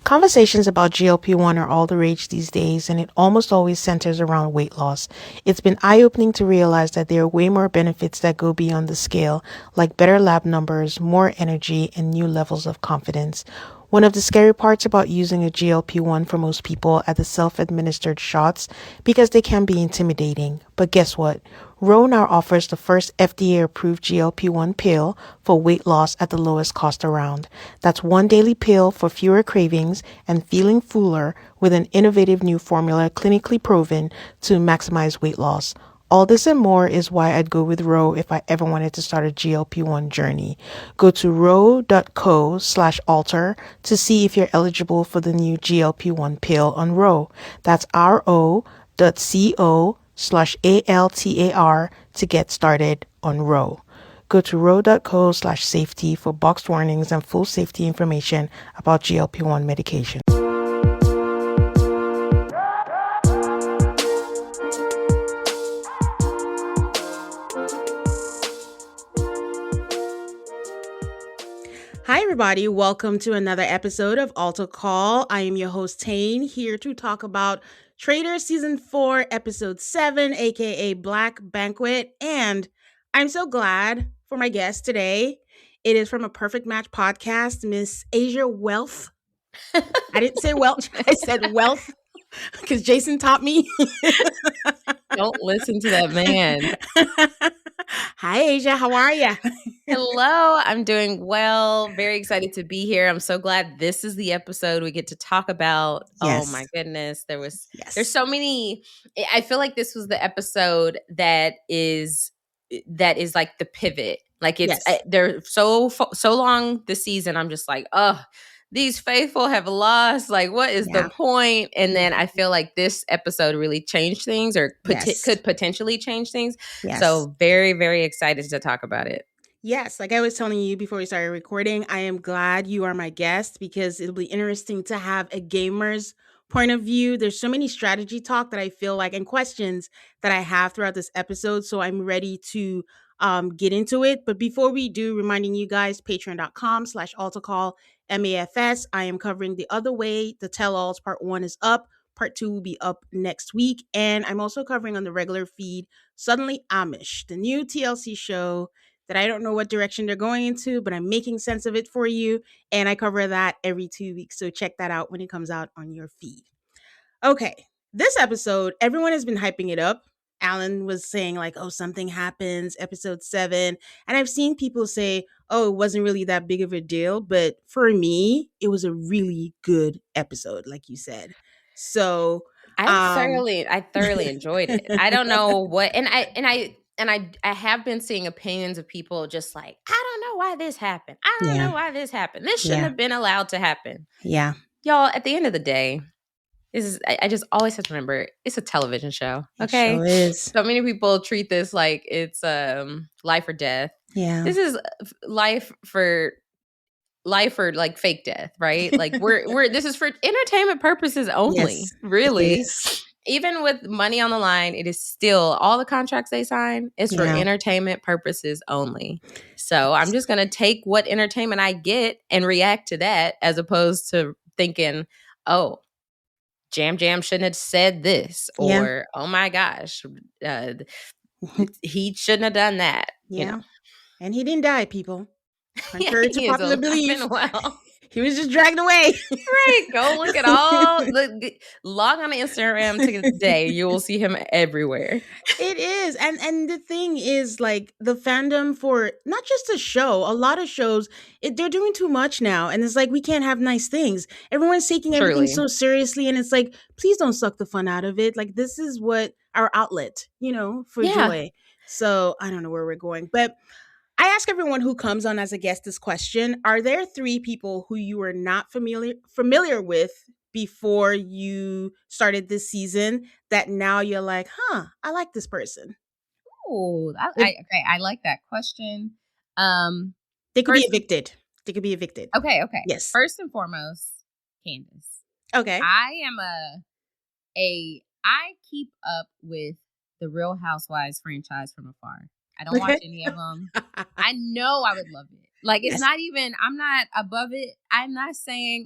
Conversations about GLP-1 are all the rage these days, and it almost always centers around weight loss. It's been eye-opening to realize that there are way more benefits that go beyond the scale, like better lab numbers, more energy, and new levels of confidence. One of the scary parts about using a GLP-1 for most people are the self-administered shots because they can be intimidating. But guess what? Ro now offers the first FDA-approved GLP-1 pill for weight loss at the lowest cost around. That's one daily pill for fewer cravings and feeling fuller with an innovative new formula clinically proven to maximize weight loss. All this and more is why I'd go with Ro if I ever wanted to start a GLP-1 journey. Go to ro.co/alter to see if you're eligible for the new GLP-1 pill on Ro. That's ro.co/altar to get started on Ro. Go to ro.co/safety for boxed warnings and full safety information about GLP-1 medication. Hi, everybody. Welcome to another episode of Altar Call. I am your host, Tane, here to talk about Traitors Season 4, Episode 7, aka Black Banquet. And I'm so glad for my guest today. It is from a Perfect Match podcast, Miss Aysha Wealth. I didn't say Welch, I said Wealth because Jason taught me. Don't listen to that man. Hi, Aysha. How are you? Hello, I'm doing well. Very excited to be here. I'm so glad this is the episode we get to talk about. Yes. Oh my goodness, there's so many. I feel like this was the episode that is like the pivot. Like it's they're so long this season. I'm just like, oh, these faithful have lost. Like, what is the point? And then I feel like this episode really changed things, or could potentially change things. Yes. So very, very excited to talk about it. Yes, like I was telling you before we started recording, I am glad you are my guest because it'll be interesting to have a gamer's point of view. There's so many strategy talk that I feel like and questions that I have throughout this episode. So I'm ready to get into it. But before we do, reminding you guys, patreon.com/altacall MAFS. I am covering The Other Way. The Tell-Alls Part 1 is up. Part 2 will be up next week. And I'm also covering on the regular feed Suddenly Amish, the new TLC show that I don't know what direction they're going into, but I'm making sense of it for you. And I cover that every 2 weeks. So check that out when it comes out on your feed. Okay, this episode, everyone has been hyping it up. Alan was saying like, oh, something happens, episode 7. And I've seen people say, oh, it wasn't really that big of a deal. But for me, it was a really good episode, like you said. So I thoroughly enjoyed it. I don't know what, and I have been seeing opinions of people just like, I don't know why this happened. I don't know why this happened. This shouldn't have been allowed to happen. Yeah. Y'all, at the end of the day, I just always have to remember, it's a television show. Okay. It sure is. So many people treat this like it's life or death. Yeah. This is life or like fake death, right? Like we're this is for entertainment purposes only. Yes, really. Even with money on the line, it is still all the contracts they sign is for entertainment purposes only. So I'm just going to take what entertainment I get and react to that, as opposed to thinking, oh, Jam shouldn't have said this, or oh my gosh, he shouldn't have done that. Yeah. You know? And he didn't die, people. Contrary to popular belief. Well. He was just dragged away. Right. Go look at all log on to Instagram today. You will see him everywhere. It is. And the thing is, like, the fandom for not just a show, a lot of shows, they're doing too much now. And it's like, we can't have nice things. Everyone's taking everything so seriously. And it's like, please don't suck the fun out of it. Like, this is what our outlet, for joy. So I don't know where we're going. But I ask everyone who comes on as a guest this question. Are there 3 people who you were not familiar with before you started this season that now you're like, I like this person? Oh, okay. I like that question. They could be evicted. Okay. Yes. First and foremost, Candace. Okay. I am I keep up with the Real Housewives franchise from afar. I don't watch any of them. I know I would love it. Like, it's not even, I'm not above it. I'm not saying,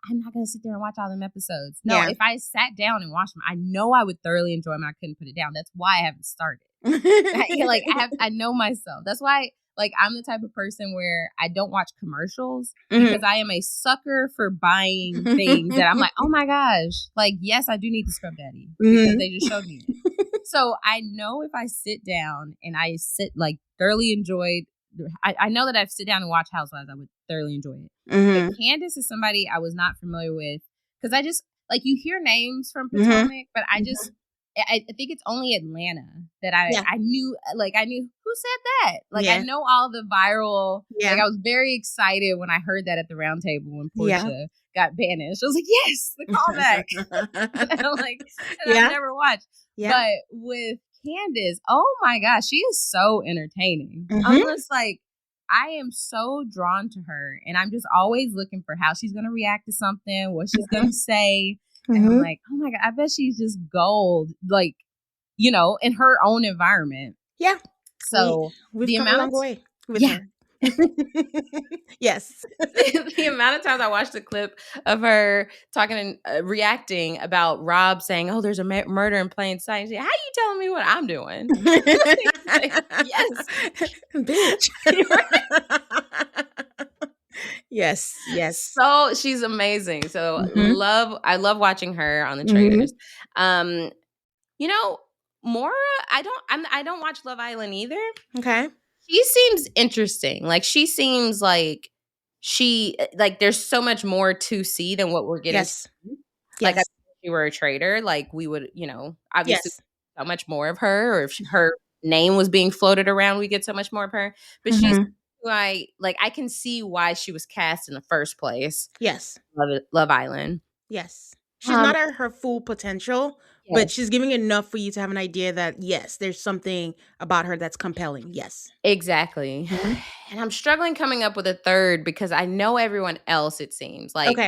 I'm not going to sit there and watch all them episodes. No, if I sat down and watched them, I know I would thoroughly enjoy them. I couldn't put it down. That's why I haven't started. I know myself. That's why, like, I'm the type of person where I don't watch commercials because I am a sucker for buying things that I'm like, oh my gosh, like, yes, I do need the Scrub Daddy because they just showed me it. So I know if I sit down and I like thoroughly enjoyed, I know that if I sit down and watch Housewives, I would thoroughly enjoy it. But Candace is somebody I was not familiar with because I just, like, you hear names from Potomac, but I just, I think it's only Atlanta that I knew, like, I knew who said that. Like, I know all the viral, like, I was very excited when I heard that at the round table when Portia got banished. I was like, yes, the callback. And I'm like, and I've never watched. But with Candace, oh my gosh, she is so entertaining. I'm just like, I am so drawn to her, and I'm just always looking for how she's going to react to something, what she's going to say. And I'm like, oh my God, I bet she's just gold, like, you know, in her own environment. Yeah. So we've come a long way with her. Yes. The amount of times I watched a clip of her talking and reacting about Rob saying, oh, there's a murder in plain sight. How you telling me what I'm doing? Like, yes. Bitch. Yes. So she's amazing. So I love watching her on the Traitors. You know, Maura, I don't watch Love Island either. Okay. She seems interesting. Like, she seems like there's so much more to see than what we're getting. Yes. Like, if she were a traitor, like, we would, you know, obviously so much more of her, or if her name was being floated around, we get so much more of her. But she's who I can see why she was cast in the first place. Yes. Love Island. Yes. She's not at her full potential, but she's giving enough for you to have an idea that, yes, there's something about her that's compelling. Yes. Exactly. And I'm struggling coming up with a third because I know everyone else, it seems. Like,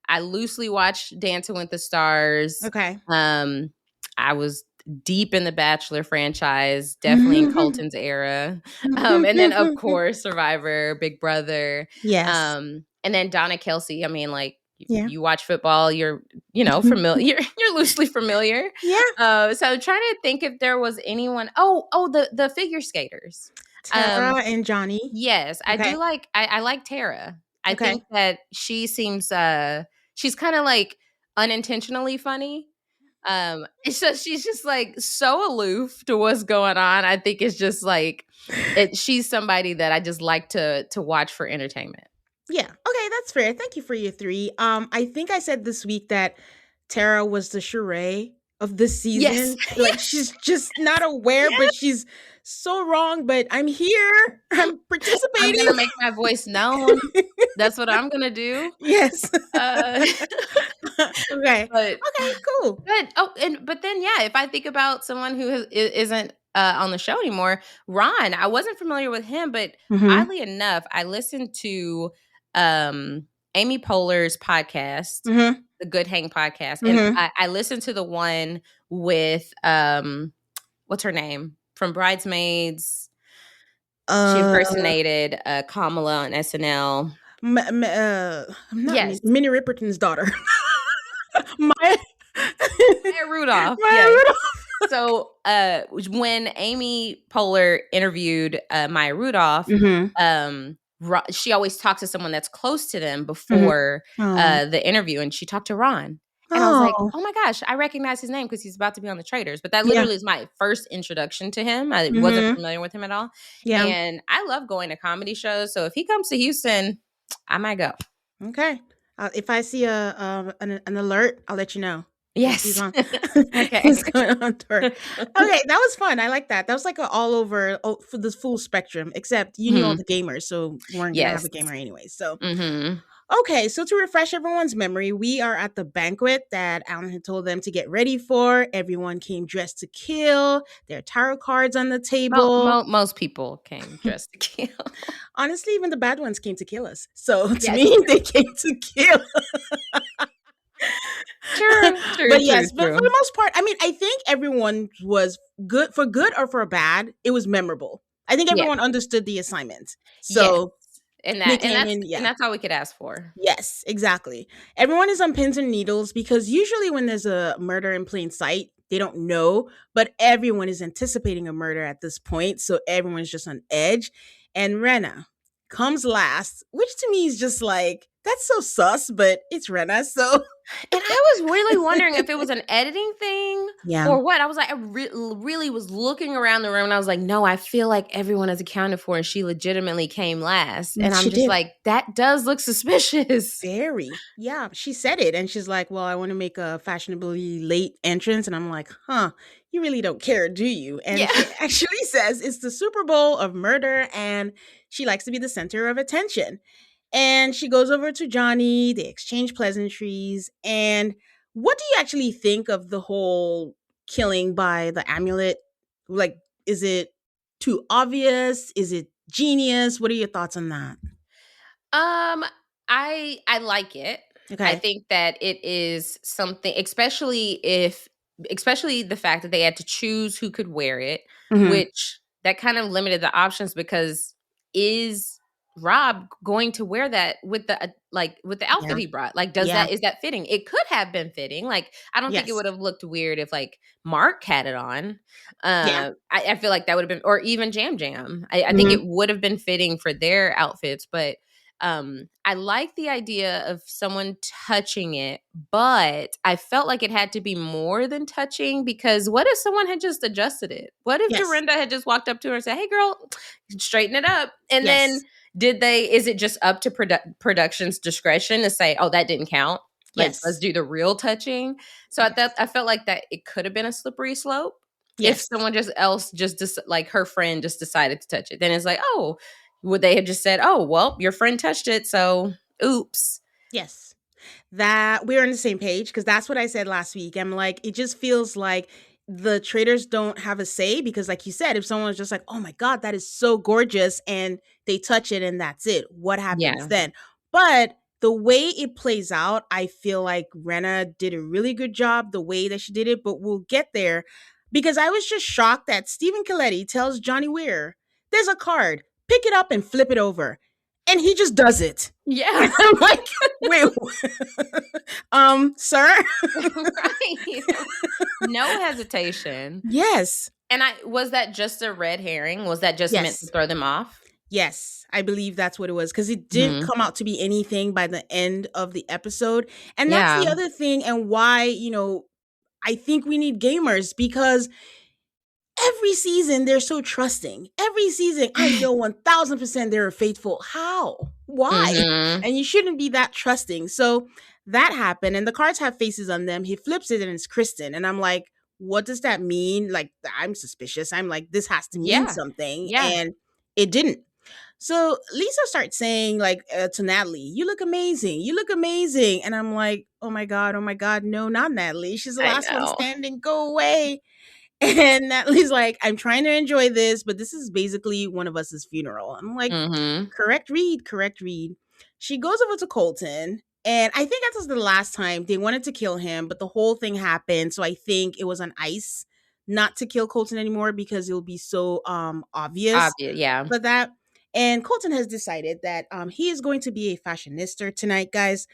I loosely watched Dancing with the Stars. Okay. I was deep in the Bachelor franchise, definitely in Colton's era. And then, of course, Survivor, Big Brother. Yes. And then Donna Kelsey. I mean, like, you watch football, you're, you know, familiar. You're loosely familiar. Yeah. So I'm trying to think if there was anyone. The figure skaters. Tara and Johnny. Yes. I do like, I like Tara. I think that she seems, she's kind of like unintentionally funny. So she's just like so aloof to what's going on. I think it's just like, she's somebody that I just like to watch for entertainment. Yeah. Okay, that's fair. Thank you for your 3. I think I said this week that Tara was the Sheree of the season. Yes. Like, she's just not aware, but she's so wrong. But I'm here. I'm participating. I'm gonna make my voice known. That's what I'm gonna do. Yes. Okay. But, okay. Cool. Good. But then, if I think about someone who isn't on the show anymore, Ron. I wasn't familiar with him, but oddly enough, I listened to Amy Poehler's podcast, the Good Hang podcast, and I listened to the one with what's her name from Bridesmaids. She impersonated Kamala on SNL. Minnie Riperton's daughter. Maya Rudolph. So when Amy Poehler interviewed Maya Rudolph, she always talks to someone that's close to them before the interview, and she talked to Ron. And I was like, oh my gosh, I recognize his name because he's about to be on the Traitors. But that literally is my first introduction to him. I wasn't familiar with him at all. Yeah. And I love going to comedy shows. So if he comes to Houston, I might go. Okay. If I see an alert, I'll let you know. Yes. He's on. Okay. He's going on tour. Okay, that was fun. I like that. That was like all over for the full spectrum, except you knew all the gamers, so you weren't going to have a gamer anyway. So, okay, so to refresh everyone's memory, we are at the banquet that Alan had told them to get ready for. Everyone came dressed to kill. There are tarot cards on the table. Most people came dressed to kill. Honestly, even the bad ones came to kill us. So to me, they came to kill. True. But yes, but for the most part, I mean, I think everyone was good or for bad. It was memorable. I think everyone understood the assignment. So And They that and came that's in, and yeah. that's all we could ask for. Yes, exactly. Everyone is on pins and needles because usually when there's a murder in plain sight, they don't know, but everyone is anticipating a murder at this point, so everyone's just on edge. And Rena comes last, which to me is just like that's so sus, but it's Rena, so And I was really wondering if it was an editing thing yeah. or what. I was like, really was looking around the room and I was like, no, I feel like everyone is accounted for and she legitimately came last. And I'm She just did. like, that does look suspicious. Very. Yeah, she said it and she's like, "Well, I want to make a fashionably late entrance." And I'm like, "Huh, you really don't care, do you?" And Yeah. she actually says it's the Super Bowl of murder and she likes to be the center of attention. And she goes over to Johnny, they exchange pleasantries. And what do you actually think of the whole killing by the amulet? Like, is it too obvious? Is it genius? What are your thoughts on that? Um, I like it. I Okay. think that it is something, especially the fact that they had to choose who could wear it, Hmm. which that kind of limited the options because is Rob going to wear that with the with the outfit Yeah. he brought? Like, Yeah. is that fitting? It could have been fitting. Like, I don't think it Yes. would have looked weird if like Mark had it on. Yeah. I feel like that would have been, or even Jam Jam. I think it Mhm. would have been fitting for their outfits, but I like the idea of someone touching it, but I felt like it had to be more than touching because what if someone had just adjusted it? What if Yes. Dorinda had just walked up to her and said, "Hey, girl, straighten it up"? And then Yes. is it just up to production's discretion to say, "Oh, that didn't count. Like, let's Yes. do the real touching"? So Yes. I felt like that it could have been a slippery slope if Yes. someone like her friend just decided to touch it. Then it's like, oh, would they have just said, "Oh, well, your friend touched it, so oops." Yes. That we're on the same page because that's what I said last week. I'm like, it just feels like the traders don't have a say because, like you said, if someone was just like, "Oh my god, that is so gorgeous," and they touch it and that's it, what happens Yeah. then? But the way it plays out, I feel like Rena did a really good job the way that she did it, but we'll get there because I was just shocked that Stephen Coletti tells Johnny Weir, "There's a card, pick it up and flip it over," and he just does it. Yeah. I'm like, wait, sir? Right. No hesitation. Yes. And was that just a red herring? Was that just meant to Yes. throw them off? Yes. I believe that's what it was because it didn't Mhm. come out to be anything by the end of the episode. And that's Yeah. the other thing, and why, I think we need gamers because every season they're so trusting. Every season I know 1000% they're faithful. How? Why? Mhm. And you shouldn't be that trusting. So that happened and the cards have faces on them. He flips it and it's Kristen and I'm like, what does that mean? Like I'm suspicious. I'm like this has to mean Yeah. something Yeah. and it didn't. So Lisa starts saying like to Natalie, "You look amazing. You look amazing." And I'm like, oh my god, no, not Natalie. She's the I last one know. standing. Go away." And Natalie's like, "I'm trying to enjoy this, but this is basically one of us's funeral." I'm like, Mhm. correct read, correct read. She goes over to Colton, and I think that was the last time they wanted to kill him, but the whole thing happened. So I think it was on ice not to kill Colton anymore because it'll be so obvious. Obvious, yeah. But that and Colton has decided that he is going to be a fashionista tonight, guys.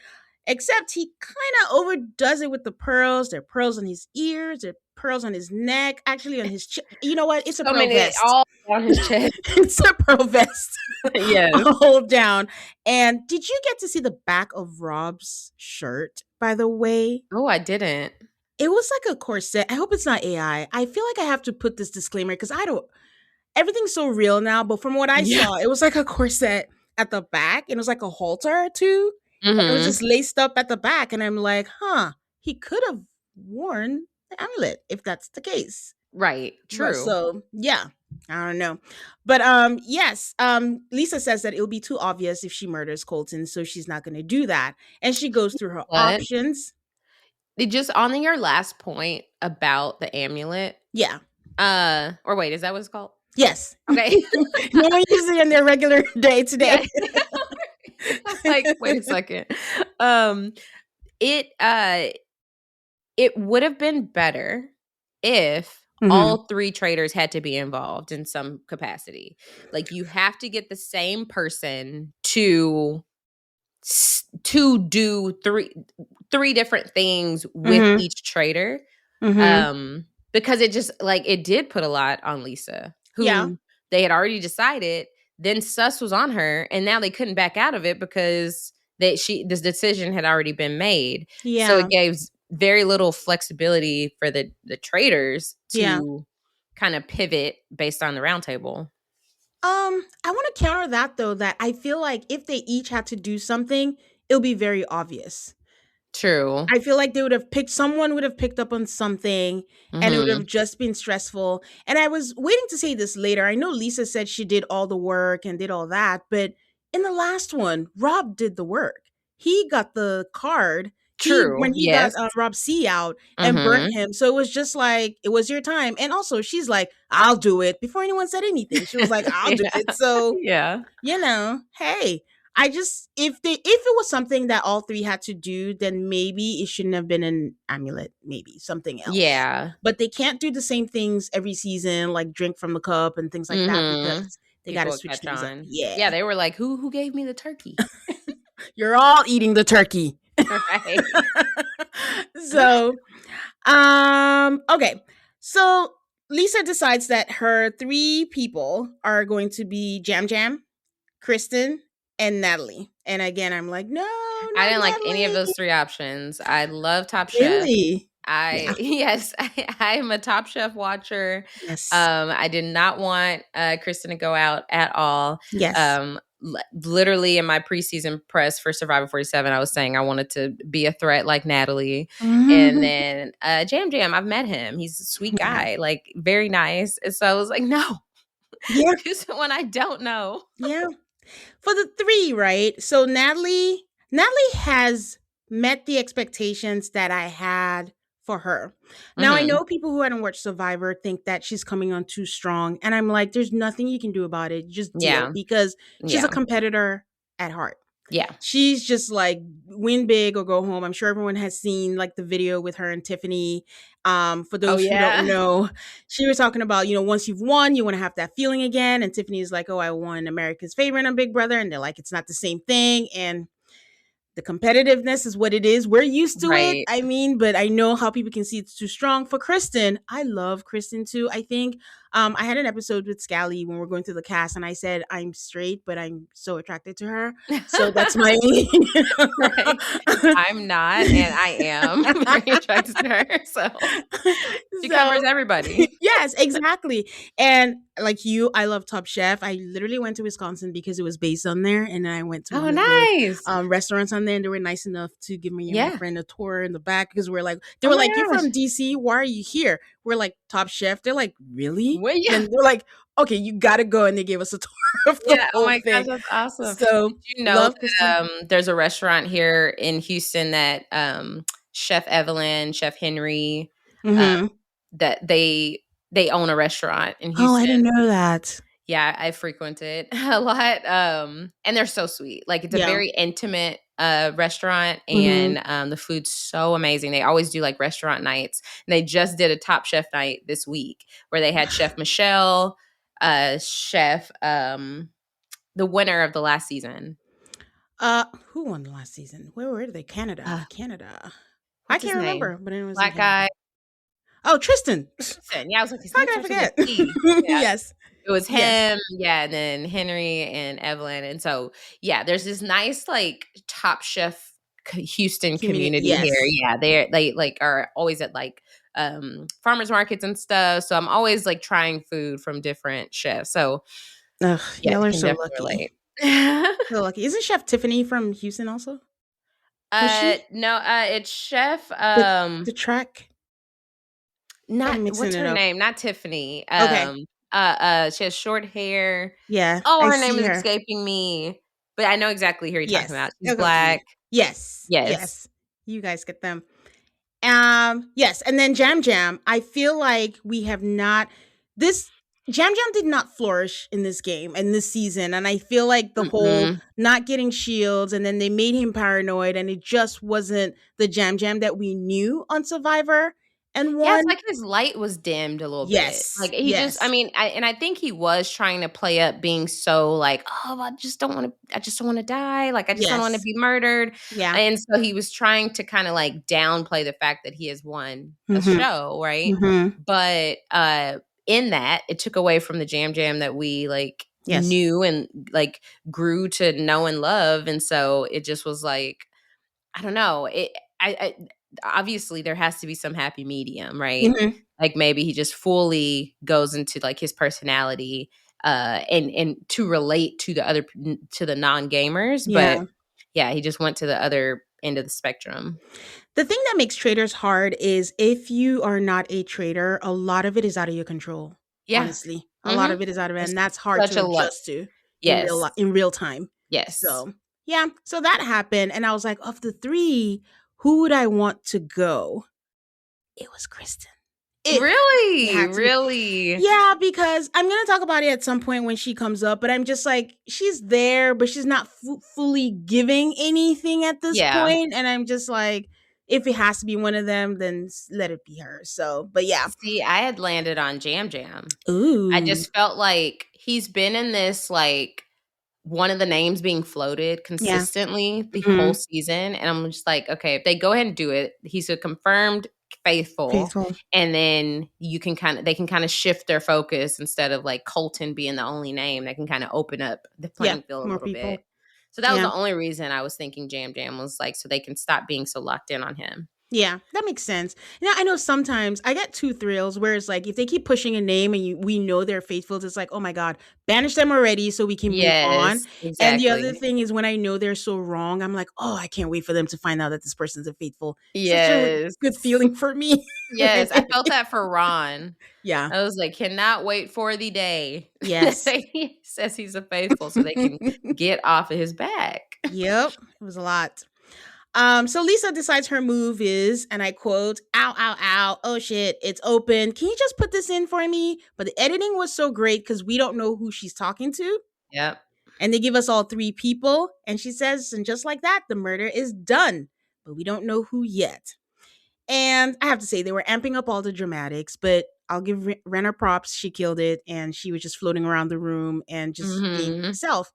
Except he kind of overdoes it with the pearls. There are pearls on his ears, there are pearls on his neck, actually on his chest. You know what? It's a So pearl many vest. all on his chest. It's a pearl vest. Yes. Hold down. And did you get to see the back of Rob's shirt, by the way? Oh, I didn't. It was like a corset. I hope it's not AI. I feel like I have to put this disclaimer because I don't everything's so real now, but from what I Yeah. saw, it was like a corset at the back, and it was like a halter too. And it was Mhm. just laced up at the back, and I'm like, huh, he could have worn the amulet if that's the case. Right. But True. so yeah, I don't know. But yes, Lisa says that it'll be too obvious if she murders Colton, so she's not gonna do that. And she goes through her What? options. It just on your last point about the amulet, Yeah. or wait, is that what it's called? Yes. Okay. No one uses it in their regular day today. Yeah. I'm like, wait a second. Um, it, uh, it would have been better if all 3 traitors had to be involved in some capacity. Like, you have to get the same person to do three different things with each traitor. Because it just, like, it did put a lot on Lisa, Yeah. who they had already decided, then sus was on her, and now they couldn't back out of it because this decision had already been made. So Yeah. it gave very little flexibility for the traitors Yeah. to kind of pivot based on the round table. I want to counter that though, that I feel like if they each had to do something, it'll be very obvious. True. I feel like someone would have picked up on something and it would have just been stressful. And I was waiting to say this later. I know Lisa said she did all the work and did all that, but in the last one, Rob did the work. He got the card. True. When he got Yes. Rob C out and burnt him. So it was just like, it was your time. And also she's like, I'll do it. Before anyone said anything, she was like, I'll do it. So, Yeah. hey, if it was something that all 3 had to do, then maybe it shouldn't have been an amulet, maybe something else. Yeah. But they can't do the same things every season, like drink from the cup and things like that, because they got People to would switch catch things up. on. Yeah. Yeah, they were like, who gave me the turkey? You're all eating the turkey. Right. So, okay. So Lisa decides that her 3 people are going to be Jam Jam, Kristen, and Natalie. And again, I'm like, no, I not didn't like any of Natalie. those 3 options. I love Top Chef. Really? Yeah. Yes, I am a Top Chef watcher. Yes. I did not want Kristen to go out at all. Yes. Literally in my preseason press for Survivor 47, I was saying I wanted to be a threat like Natalie. And then Jam Jam, I've met him. He's a sweet guy, like very nice. And so I was like, no. Yeah. Who's the one I don't know? Yeah. For the 3, right? So Natalie has met the expectations that I had for her. Now I know people who hadn't watched Survivor think that she's coming on too strong, and I'm like, there's nothing you can do about it. Just deal, because she's a competitor at heart. Yeah. She's just like, win big or go home. I'm sure everyone has seen like the video with her and Tiffany. For those who don't know, she was talking about, once you've won, you want to have that feeling again. And Tiffany's like, oh, I won America's Favorite on Big Brother. And they're like, it's not the same thing. And the competitiveness is what it is. We're used to it. I mean, but I know how people can see it's too strong. For Kristen, I love Kristen too. I think I had an episode with Scally when we're going through the cast, and I said I'm straight, but I'm so attracted to her. So that's my only. Right. I'm not, and I am very attracted to her. So she covers everybody. Yes, exactly. And like you, I love Top Chef. I literally went to Wisconsin because it was based on there, and then I went to one of the restaurants on there, and they were nice enough to give me and my friend a tour in the back, because we're like, they were like, you're from DC, why are you here? We're like, Top Chef. They're like, really? And they're like, okay, you gotta go, and they gave us a tour of the whole thing. Gosh, that's awesome. So did you know that, there's a restaurant here in Houston that Chef Evelyn, Chef Henry, that they own a restaurant in Houston. Oh, I didn't know that. Yeah, I frequent it a lot. And they're so sweet. Like, it's a very intimate restaurant, and the food's so amazing. They always do like restaurant nights. And they just did a Top Chef night this week where they had Chef Michelle, Chef the winner of the last season. Who won the last season? Where were they? Canada. What's I can't remember, but it was Black guy. Oh, Tristan. Yeah, I was like, how can I forget? Yes. It was him, and then Henry and Evelyn. And so, there's this nice, like, Top Chef Houston community here. Yeah, they like are always at like farmers markets and stuff. So I'm always like trying food from different chefs. So y'all are so lucky. So lucky. Isn't Chef Tiffany from Houston also? No, it's Chef the track. What's her name? Not Tiffany. Okay. She has short hair. Yeah. Oh, her name is escaping me. But I know exactly who you're talking about. She's black. Yes. You guys get them. Yes. And then Jam Jam, I feel like we have not Jam Jam did not flourish in this game and this season. And I feel like the whole not getting shields, and then they made him paranoid, and it just wasn't the Jam Jam that we knew on Survivor. And Yeah, it's one like his light was dimmed a little bit. yes, Like, he just I yes, mean, I think he was trying to play up being so like, "Oh, I just don't wanna die, like, I just don't wanna yes. be murdered." Yeah. And so he was trying to kinda, like, downplay the fact that he has won a Mhm. show, right? Mhm. But, in that, it took away from the Jam Jam that we, like, Yes. knew and, like, grew to know and love, and so it just was like I don't know. I obviously there has to be some happy medium, right? Mhm. Like maybe he just fully goes into like his personality and to relate to the to the non-gamers, but Yeah. yeah, he just went to the other end of the spectrum. The thing that makes traders hard is if you are not a trader, a lot of it is out of your control, Yeah. honestly. A lot Mhm. of it is out of it, It's and that's hard such to a lot. adjust to Yes. in real time. Yes. So, yeah, so that happened, and I was like, "Of the 3, who would I want to go?" It was Kristen. It Really? had to be. Really? Yeah, because I'm gonna talk about it at some point when she comes up, but I'm just like, she's there, but she's not fully giving anything at this Yeah. point, and I'm just like, if it has to be one of them, then let it be her. So, but yeah. See, I had landed on Jam Jam. I Ooh. just felt like he's been in this like one of the names being floated Yeah. consistently the whole Mhm. season, and I'm just like, "Okay, if they go ahead and do it, he's a confirmed faithful, Faithful. and then they can kinda shift their focus instead of, like, Colton being the only name, they can kinda open up the Yeah. playing field a More little bit." people. So that was Yeah. the only reason I was thinking Jam Jam was, like, so they can stop being so locked in on him. Yeah, that makes sense. Now I know sometimes I get 2 thrills where it's like if they keep pushing a name and we know they're faithful, it's like, "Oh my god, banish them already so we can move on." Yes, And the other exactly. thing is when I know they're so wrong, I'm like, "Oh, I can't wait for them to find out that this person's a faithful." Such a Yes. good feeling for me. Yes, I felt that for Ron. Yeah. I was like, "Cannot wait for the day Yes. that he says he's a faithful so they can get off of his back." Yep, it was a lot. So Lisa decides her move is, and I quote, "Ow, ow, ow, oh shit, it's open. Can you just put this in for me?" But the editing was so great because we don't know who she's talking to. Yep. And they give us all 3 people. And she says, and just like that, the murder is done. But we don't know who yet. And I have to say, they were amping up all the dramatics, but I'll give Renner props. She killed it. And she was just floating around the room and just being Mhm. herself.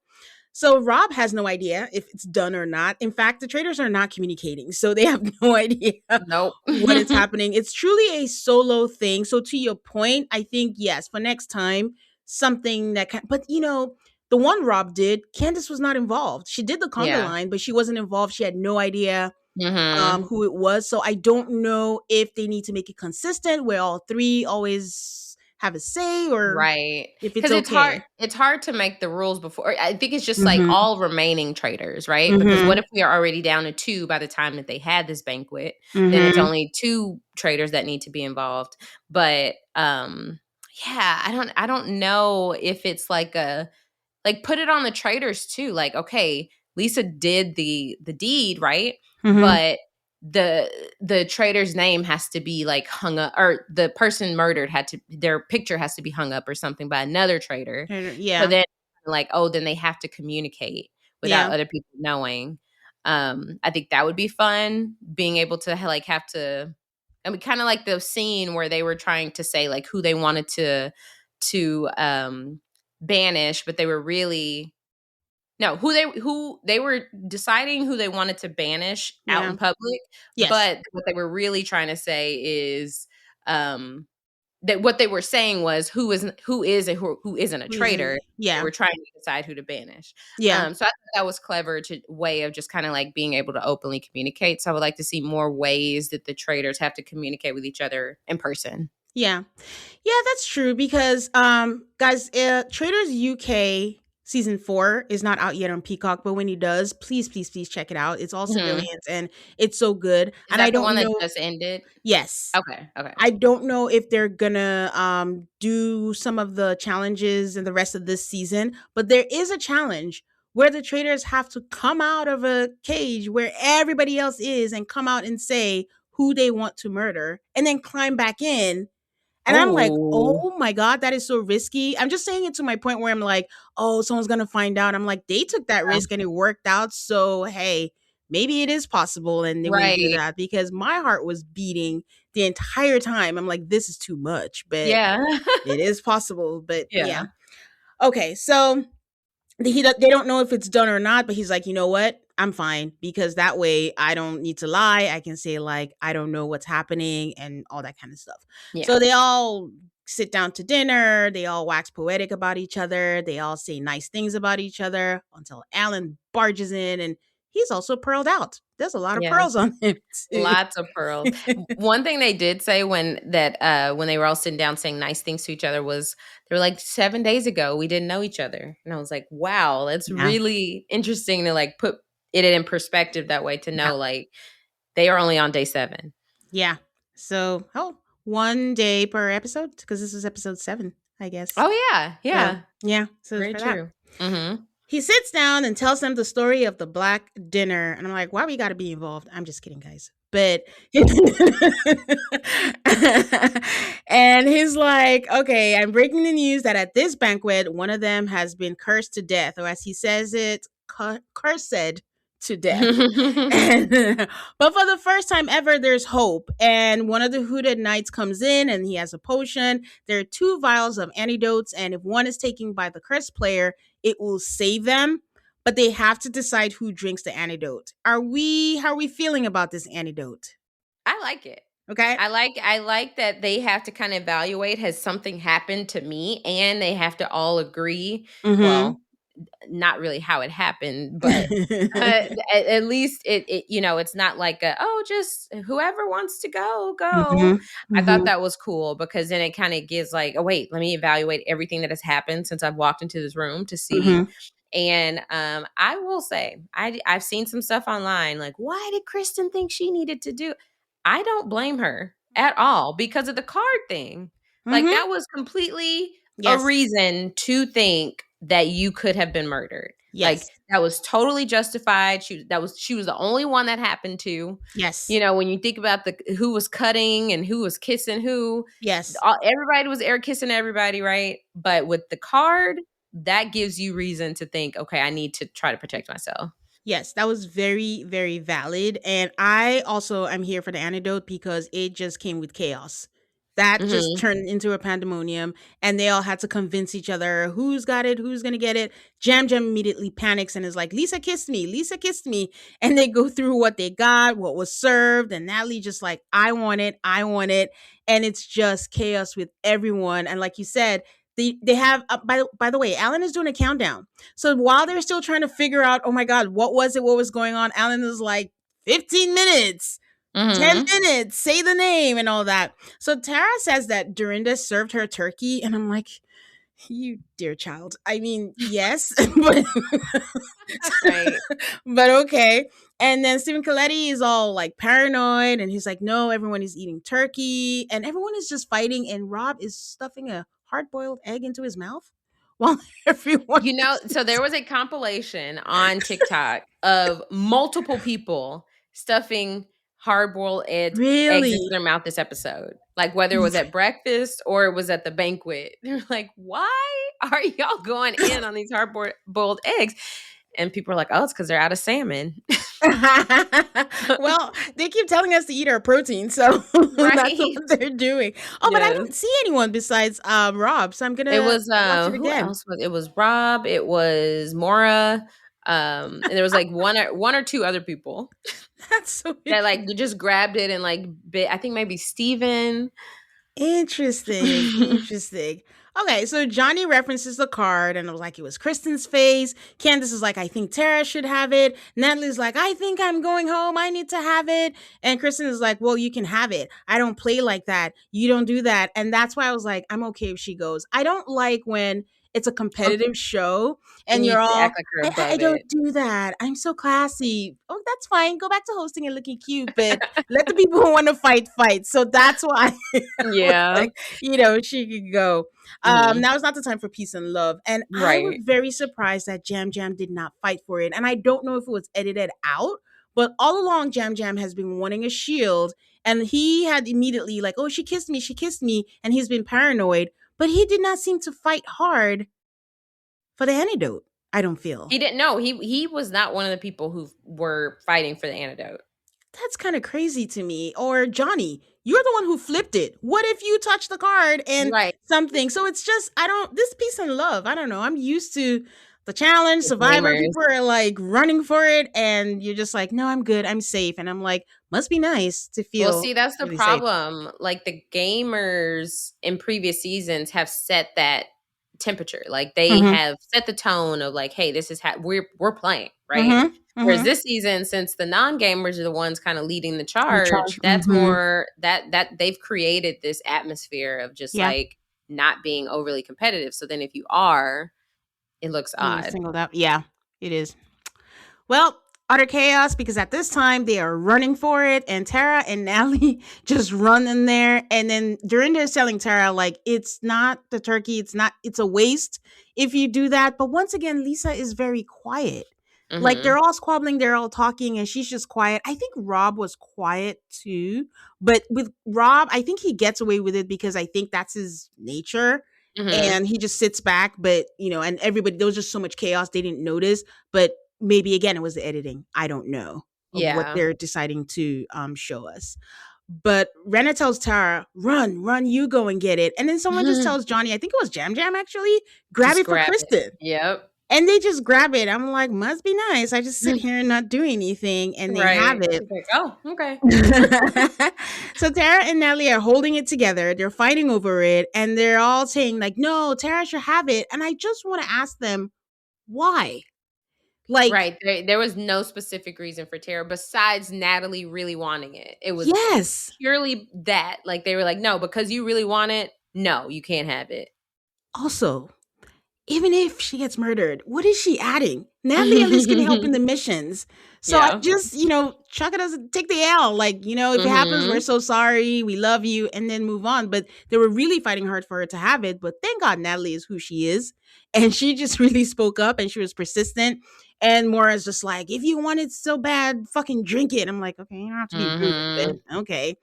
So Rob has no idea if it's done or not. In fact, the traders are not communicating, so they have no idea Nope. what is happening. It's truly a solo thing. So to your point, I think yes, for next time, something that can. But the one Rob did, Candace was not involved. She did the conga Yeah. line, but she wasn't involved. She had no idea Mhm. who it was. So I don't know if they need to make it consistent where all 3 always have a say or Right. if it's Because okay. it's hard to make the rules before I think it's just, like, Mm-hmm. all remaining traders, right? Because what Mm-hmm. if we are already down to 2 by the time that they had this banquet? Then it's Mm-hmm. only 2 traders that need to be involved. But, yeah, I don't know if it's like a like, put it on the traders too, like, okay, Lisa did the deed, right? Mm-hmm. But the the trader's name has to be, like, hung up or the person murdered had to their picture has to be hung up or something by another trader. So Yeah. then, like, oh, then they have to communicate without Yeah. other people knowing. I think that would be fun, being able to, like, have to I mean, kinda like the scene where they were trying to say, like, who they wanted to banish, but they were really no, who they were deciding who they wanted to banish out Yeah. in public, Yes. but what they were really trying to say is, that what they were saying was who is and who isn't a Reason. traitor. They Yeah. were trying to decide who to banish. Yeah. So I thought that was clever to way of just kinda, like, being able to openly communicate, so I would like to see more ways that the traders have to communicate with each other in person. Yeah. Yeah, that's true because guys, Traders UK season 4 is not out yet on Peacock, but when he does, please please please check it out. It's all Mhm. civilians and it's so good. Is And I that the one don't that know just ended? yes. Okay, okay. I don't know if they're gonna do some of the challenges in the rest of this season, but there is a challenge where the traders have to come out of a cage where everybody else is and come out and say who they want to murder and then climb back in. And I'm like, Oh. oh my God, that is so risky. I'm just saying it to my point where I'm like, oh, someone's gonna find out. I'm like, they took that risk and it worked out. So hey, maybe it is possible and they wouldn't do Right. that, because my heart was beating the entire time. I'm like, this is too much, but Yeah. it is possible. But yeah. Yeah. Okay, so they don't know if it's done or not, but he's like, you know what? I'm fine, because that way I don't need to lie. I can say like I don't know what's happening and all that kind of stuff. Yeah. So they all sit down to dinner. They all wax poetic about each other. They all say nice things about each other until Alan barges in, and he's also pearled out. There's a lot of Yes. pearls on him too. Lots of pearls. One thing they did say when they were all sitting down saying nice things to each other was they were like 7 days ago we didn't know each other. And I was like, wow, that's Yeah, really interesting to like put it in perspective that way to yeah, know like they are only on day 7. yeah. So, oh, 1 day per episode, because this is episode 7, I guess. Oh yeah. So Yeah. yeah, so Very for that. true. Mhm. He sits down and tells them the story of the black dinner. And I'm like, why we got to be involved? I'm just kidding, guys. But, and he's like, okay, I'm breaking the news that at this banquet, one of them has been cursed to death, or as he says it, cursed to death. And, but for the first time ever, there's hope. And one of the hooded knights comes in and he has a potion. There are 2 vials of antidotes. And if one is taken by the cursed player, it will save them. But they have to decide who drinks the antidote. How are we feeling about this antidote? I like it. Okay. I like that they have to kind of evaluate has something happened to me and they have to all agree. Mm-hmm. Well, not really how it happened, but at least it's not like just whoever wants to go. Mm-hmm. I thought Mm-hmm. that was cool because then it kind of gives like, oh wait, let me evaluate everything that has happened since I've walked into this room to see. Mm-hmm. And I will say I've seen some stuff online like, why did Kristen think she needed to do? I don't blame her at all because of the card thing. Like Mm-hmm. that was completely a Yes. reason to think that you could have been murdered. Like Yes. that was totally justified. She was the only one that happened to. Yes. When you think about the who was cutting and who was kissing who, Yes. everybody was air kissing everybody, right? But with the card, that gives you reason to think, okay, I need to try to protect myself. Yes, that was very, very valid. And I also am here for the antidote because it just came with chaos. That just Mhm. turned into a pandemonium, and they all had to convince each other who's got it, who's going to get it. Jam Jam immediately panics and is like, Lisa kissed me, Lisa kissed me. And they go through what they got, what was served. And Natalie just like, I want it, I want it. And it's just chaos with everyone. And like you said, they have, by the way, Alan is doing a countdown. So while they're still trying to figure out, oh my God, what was it? What was going on? Alan is like, 15 minutes, 10 Mhm. minutes, say the name and all that. So Tara says that Dorinda served her turkey. And I'm like, you dear child. I mean, yes, but, Right. but okay. And then Stephen Coletti is all like paranoid and he's like, no, everyone is eating turkey and everyone is just fighting. And Rob is stuffing a hard boiled egg into his mouth while everyone So there was a compilation on TikTok of multiple people stuffing hard-boiled eggs into really. their mouth this episode. Like whether it was at breakfast or it was at the banquet. They're like, why are y'all going in on these hard-boiled eggs? And people are like, oh, it's because they're out of salmon. Well, they keep telling us to eat our protein, so that's Right. what they're doing. Oh, but I Yes. didn't see anyone besides Rob, so I'm It gonna was watch it who again. else was it? Was Rob, it was Mora, and there was like one or two other people That's so that like just grabbed it and like bit. I think maybe Steven. interesting. Interesting. Okay, so Johnny references the card and it was like it was Kristen's face. Candace is like, I think Tara should have it. Natalie's like, I think I'm going home. I need to have it. And Kristen is like, well, you can have it. I don't play like that. You don't do that. And that's why I was like, I'm okay if she goes. I don't like when it's a competitive show and And you you're all, act like you're I above don't it. do that. I'm so classy. Oh, that's fine. Go back to hosting and looking cute, but let the people who want to fight fight. So that's why Yeah. like, she could go. Mhm. Now is not the time for peace and love. And I was Right. very surprised that Jam Jam did not fight for it. And I don't know if it was edited out, but all along Jam Jam has been wanting a shield. And he had immediately like, oh, she kissed me, she kissed me. And he's been paranoid, but he did not seem to fight hard for the antidote. I don't feel. He didn't know. He was not one of the people who were fighting for the antidote. That's kind of crazy to me. Or Johnny, you're the one who flipped it. What if you touch the card and Right. something? So it's just, I don't, this peace and love. I don't know. I'm used to the challenge, The Survivor. gamers. People are like running for it, and you're just like, no, I'm good. I'm safe. And I'm like, must be nice to Well, feel see, that's the really safe. problem. Like the gamers in previous seasons have set that temperature. Like they Mm-hmm. have set the tone of like, hey, this is how we're playing, right? Mm-hmm. Whereas Mm-hmm. this season, since the non-gamers are the ones kind of leading the In charge, charge. that's Mm-hmm. more that they've created this atmosphere of just Yeah. like not being overly competitive. So then if you are, it looks And you're odd. singled out. Yeah, it is. Well, utter chaos because at this time they are running for it, and Tara and Natalie just run in there. And then during they're telling Tara, like, it's not the turkey, it's a waste if you do that. But once again, Lisa is very quiet. Like they're Mhm. all squabbling, they're all talking, and she's just quiet. I think Rob was quiet too, but with Rob, I think he gets away with it because I think that's his nature. Mhm. And he just sits back, but and everybody, there was just so much chaos, they didn't notice. But maybe again it was the editing, I don't know, of what Yeah. they're deciding to show us. But Renna tells Tara, run, you go and get it. And then someone just tells Johnny, I think it was Jam Jam actually, grab Just it for grab it. Kristen. Yep. And they just grab it. I'm like, must be nice, I just sit here and not do anything, and they have Right. it. She's like, "Oh, okay." So Tara and Natalie are holding it together, they're fighting over it, and they're all saying like, no, Tara should have it. And I just want to ask them, why? Like, Right. There was no specific reason for Tara besides Natalie really wanting it. It was yes. purely that. Like they were like, "No, because you really want it, no, you can't have it." Also, even if she gets murdered, what is she adding? Natalie at least can help in the missions. So I Yeah. just, chuck it as take the L. Like, if it happens, we're Mhm. so sorry. We love you. And then move on. But they were really fighting hard for her to have it. But thank God Natalie is who she is. And she just really spoke up and she was persistent. And Maura's just like, if you want it so bad, fucking drink it. I'm like, okay, you don't have to be rude, but Mhm. okay.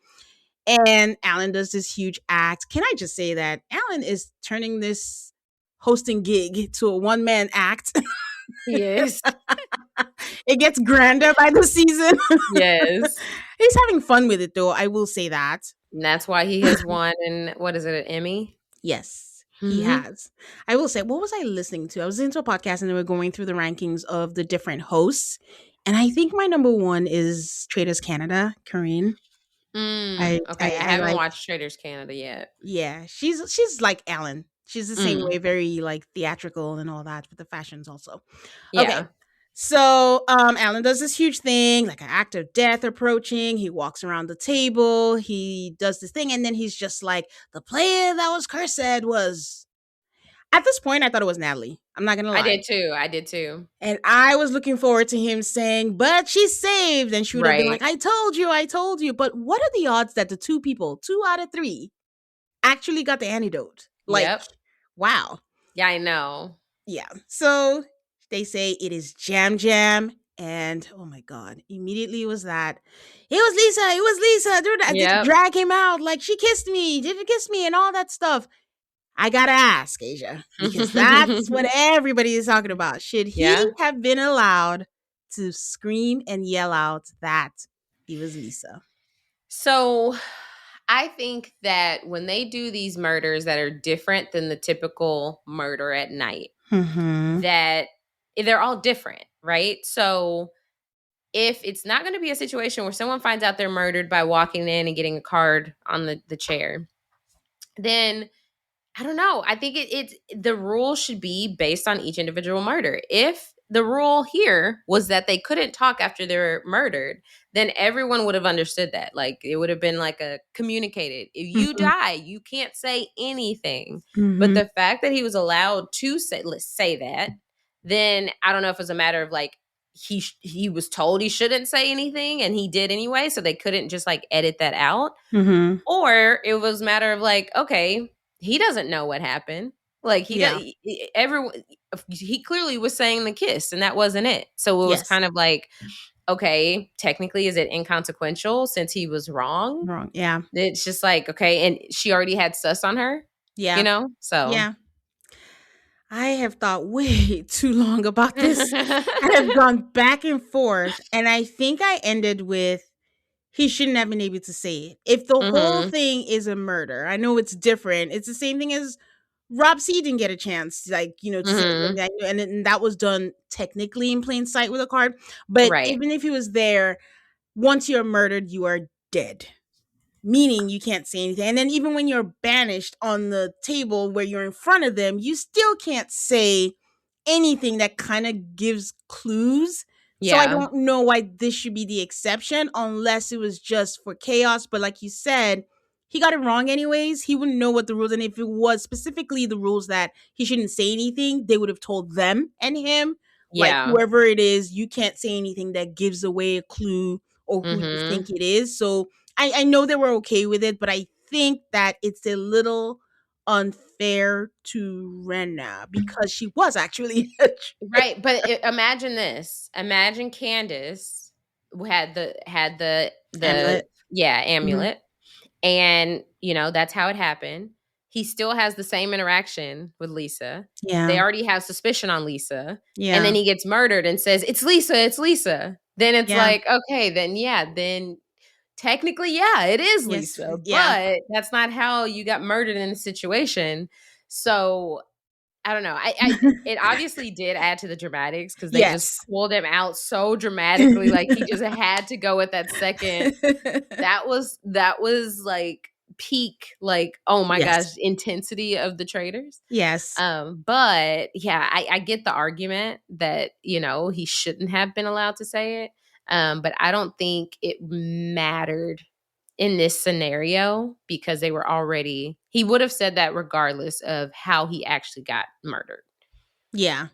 And Alan does this huge act. Can I just say that Alan is turning this hosting gig to a one man act? Yes. It gets grander by the season. Yes. He's having fun with it, though. I will say that. And that's why he has won what is it, an Emmy? Yes, he Mhm. has. I will say, what was I listening to? I was into a podcast and they were going through the rankings of the different hosts. And I think my number one is Traitors Canada, Corinne. Okay, I I haven't like. watched Traitors Canada yet. Yeah, she's like Ellen. She's the same Mm. way, very like theatrical and all that, but the fashions also. Okay. Yeah. So Alan does this huge thing, like an act of death approaching. He walks around the table, he does this thing, and then he's just like, the player that was cursed was, at this point I thought it was Natalie. I'm not gonna I lie. did too. I did too. And I was looking forward to him saying, but she's saved. And she would have been Right. like, I told you, I told you. But what are the odds that the two people, 2 out of 3, actually got the antidote? Like, Yep. wow. Yeah, I know. Yeah. So they say it is Jam Jam. And oh my God, immediately it was that. It was Lisa. It was Lisa. They Yep. drag him out. Like, she kissed me. Did you kiss me? And all that stuff. I gotta ask, Asia, because that's what everybody is talking about. Should he Yeah. have been allowed to scream and yell out that he was Lisa? So I think that when they do these murders that are different than the typical murder at night, Mm-hmm. that they're all different, right? So if it's not going to be a situation where someone finds out they're murdered by walking in and getting a card on the chair, then I don't know. I think it's the rule should be based on each individual murder. If the rule here was that they couldn't talk after they're murdered, then everyone would have understood that. Like it would have been like a communicated. If you Mm-hmm. die, you can't say anything. But Mm-hmm. the fact that he was allowed to say, let's say that, then I don't know if it's a matter of like he was told he shouldn't say anything and he did anyway, so they couldn't just like edit that out, Mm-hmm. or it was a matter of like, okay, he doesn't know what happened. Like he does. Yeah. Everyone. He clearly was saying the kiss, and that wasn't it. So it was Yes. kind of like, okay, technically, is it inconsequential since he was wrong? Wrong. Yeah. It's just like, okay, and she already had sus on her, Yeah. so Yeah. I have thought way too long about this. I have gone back and forth, and I think I ended with he shouldn't have been able to say it. If the whole Mhm. thing is a murder, I know it's different. It's the same thing as Rob C didn't get a chance, like, to say Mhm. anything, and that was done technically in plain sight with a card. But Right. even if he was there, once you're murdered, you are dead, meaning you can't say anything. And then even when you're banished on the table where you're in front of them, you still can't say anything that kind of gives clues. So I Yeah. don't know why this should be the exception unless it was just for chaos. But like you said, he got it wrong anyways. He wouldn't know what the rules, and if it was specifically the rules that he shouldn't say anything, they would have told them and him, like Yeah. whoever it is, you can't say anything that gives away a clue or who you think Mhm. it is. So I know they were okay with it, but I think that it's a little unfair to Renna because she was actually a Right, but imagine this. Imagine Candace who had the Amulet. yeah, Mhm. amulet, and, that's how it happened. He still has the same interaction with Lisa. They Yeah. already have suspicion on Lisa, and then Yeah. he gets murdered and says, "It's Lisa, it's Lisa." Then it's Yeah. like, okay, then yeah, then technically, yeah, it is Yes. Lisa, Yeah. but that's not how you got murdered in the situation. So, I don't know. I it obviously did add to the dramatics because they just Yes. pulled him out so dramatically, like, he just had to go at that second. That was, like, peak, like, oh my gosh, Yes. intensity of the Traitors. Yes. But, yeah, I get the argument that, he shouldn't have been allowed to say it, but I don't think it mattered in this scenario because they were already he would have said that regardless of how he actually got murdered. Yeah.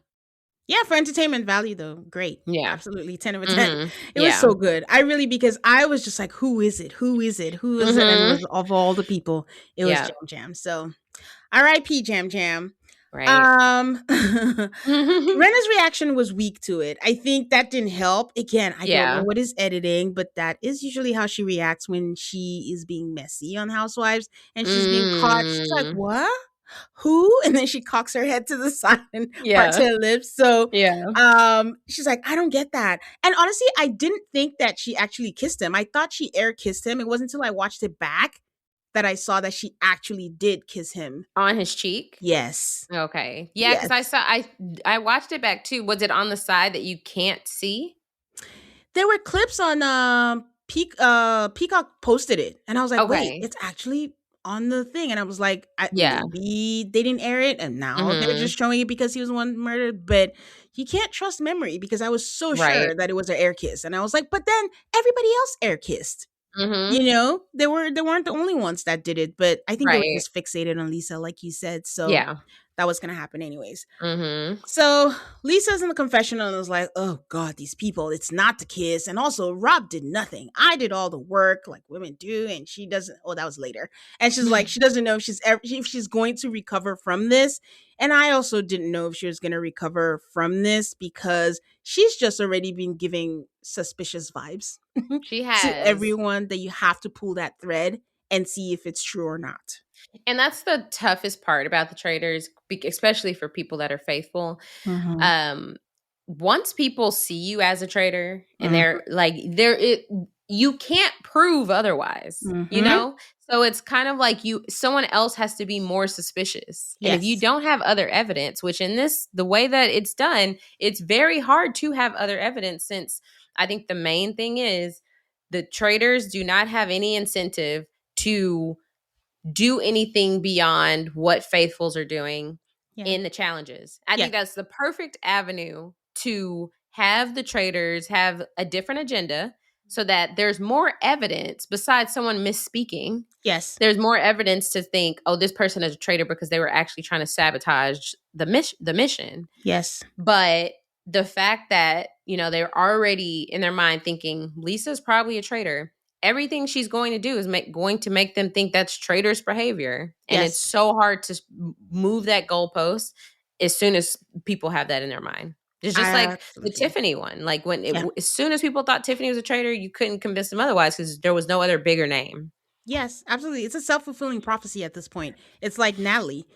Yeah, for entertainment value though, great. Yeah. Absolutely 10 over 10. Mhm. It was Yeah. so good. I really because I was just like, "Who is it? Who is it? Who is it?" And it Mhm. was of all the people, it was Yeah. Jam Jam. So, RIP Jam Jam. Right. Rena's reaction was weak to it. I think that didn't help. Again, I don't know Yeah. what is editing, but that is usually how she reacts when she is being messy on Housewives and she's being caught. She's like, Mm. "What? Who?" And then she cocks her head to the side and parts Yeah. her lips. So, Yeah. she's like, "I don't get that." And honestly, I didn't think that she actually kissed him. I thought she air kissed him. It wasn't until I watched it back that I saw that she actually did kiss him. On his cheek? Yes. Okay. Yeah, because Yes. I watched it back too. Was it on the side that you can't see? There were clips on Peacock posted it, and I was like, "Wait, Okay. it's actually on the thing." And I was like, Yeah. maybe they didn't air it, and now they're Mhm. just showing it because he was the one murdered." But you can't trust memory because I was so Right. sure that it was an air kiss, and I was like, "But then everybody else air kissed." Mhm. They weren't the only ones that did it, but I think they were Right. just fixated on Lisa, like you said. So Yeah. that was gonna happen anyways. Mhm. So Lisa's in the confessional and is like, "Oh God, these people, it's not the kiss. And also, Rob did nothing. I did all the work like women do. And she doesn't, oh, that was later. And she's like, she doesn't know if she's going to recover from this. And I also didn't know if she was going to recover from this because she's just already been giving suspicious vibes She to has. everyone that you have to pull that thread and see if it's true or not." And that's the toughest part about the traders, especially for people that are faithful. Mm-hmm. Um, Once people see you as a trader and Mm-hmm. you can't prove otherwise, Mm-hmm. So it's kind of like someone else has to be more suspicious. And if you Yes. don't have other evidence, which in the way that it's done, it's very hard to have other evidence since I think the main thing is the traders do not have any incentive to do anything beyond what faithfuls are doing Yeah. in the challenges. I think Yes. that's the perfect avenue to have the traders have a different agenda so that there's more evidence besides someone misspeaking. Yes. There's more evidence to think, oh, this person is a traitor because they were actually trying to sabotage the mission. Yes. But the fact that, they're already in their mind thinking Lisa's probably a traitor, everything she's going to do is going to make them think that's traitorous behavior. And it's Yes. so hard to move that goalpost as soon as people have that in their mind. It's just like the Absolutely. Tiffany one. Like Yeah. as soon as people thought Tiffany was a traitor, you couldn't convince them otherwise because there was no other bigger name. Yes, absolutely. It's a self-fulfilling prophecy at this point. It's like Natalie.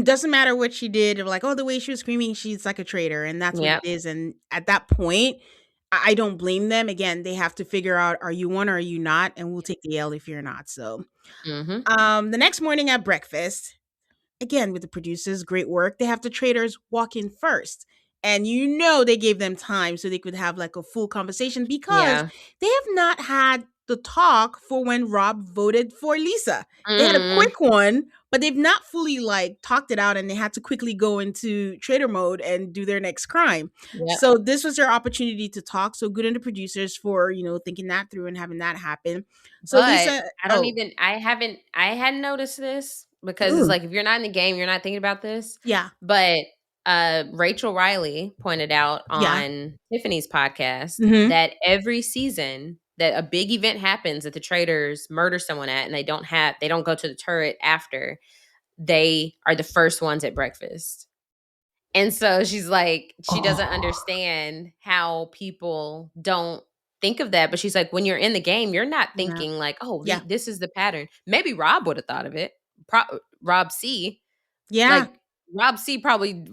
Doesn't matter what she did. They're like, oh, the way she was screaming, she's like a traitor, and that's what it Yep. is. And at that point, I don't blame them. Again, they have to figure out, are you one or are you not? And we'll take the L if you're not. So, Mhm. the next morning at breakfast, again with the producers, great work. They have the traders walk in first. And they gave them time so they could have like a full conversation because Yeah. they have not had the talk for when Rob voted for Lisa. They had a Mm. quick one, but they've not fully like talked it out and they had to quickly go into trader mode and do their next crime. Yep. So this was their opportunity to talk. So good on the producers for, thinking that through and having that happen. So But Lisa, I hadn't noticed this because it's ooh, like if you're not in the game, you're not thinking about this. yeah, But Rachel Riley pointed out yeah. on Tiffany's podcast Mhm. that every season that a big event happens that the traders murder someone at and they don't go to the turret after, they are the first ones at breakfast. And so she's like, she doesn't Oh, understand how people don't think of that. But she's like, when you're in the game, you're not yeah. thinking like, oh, Yeah. this is the pattern. Maybe Rob would have thought of it. Rob C. Yeah. Like Rob C. probably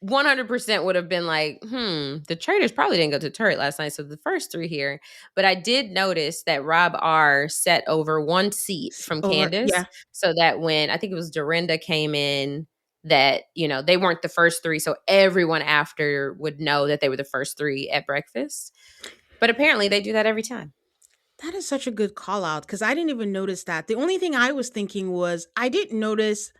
100% would have been like, the traders probably didn't go to turret last night. So the first three here. But I did notice that Rob R set over one seat from Over, Candace yeah. so that when I think it was Dorinda came in, that, they weren't the first three. So everyone after would know that they were the first three at breakfast. But apparently they do that every time. That is such a good call out because I didn't even notice that. The only thing I was thinking was I didn't notice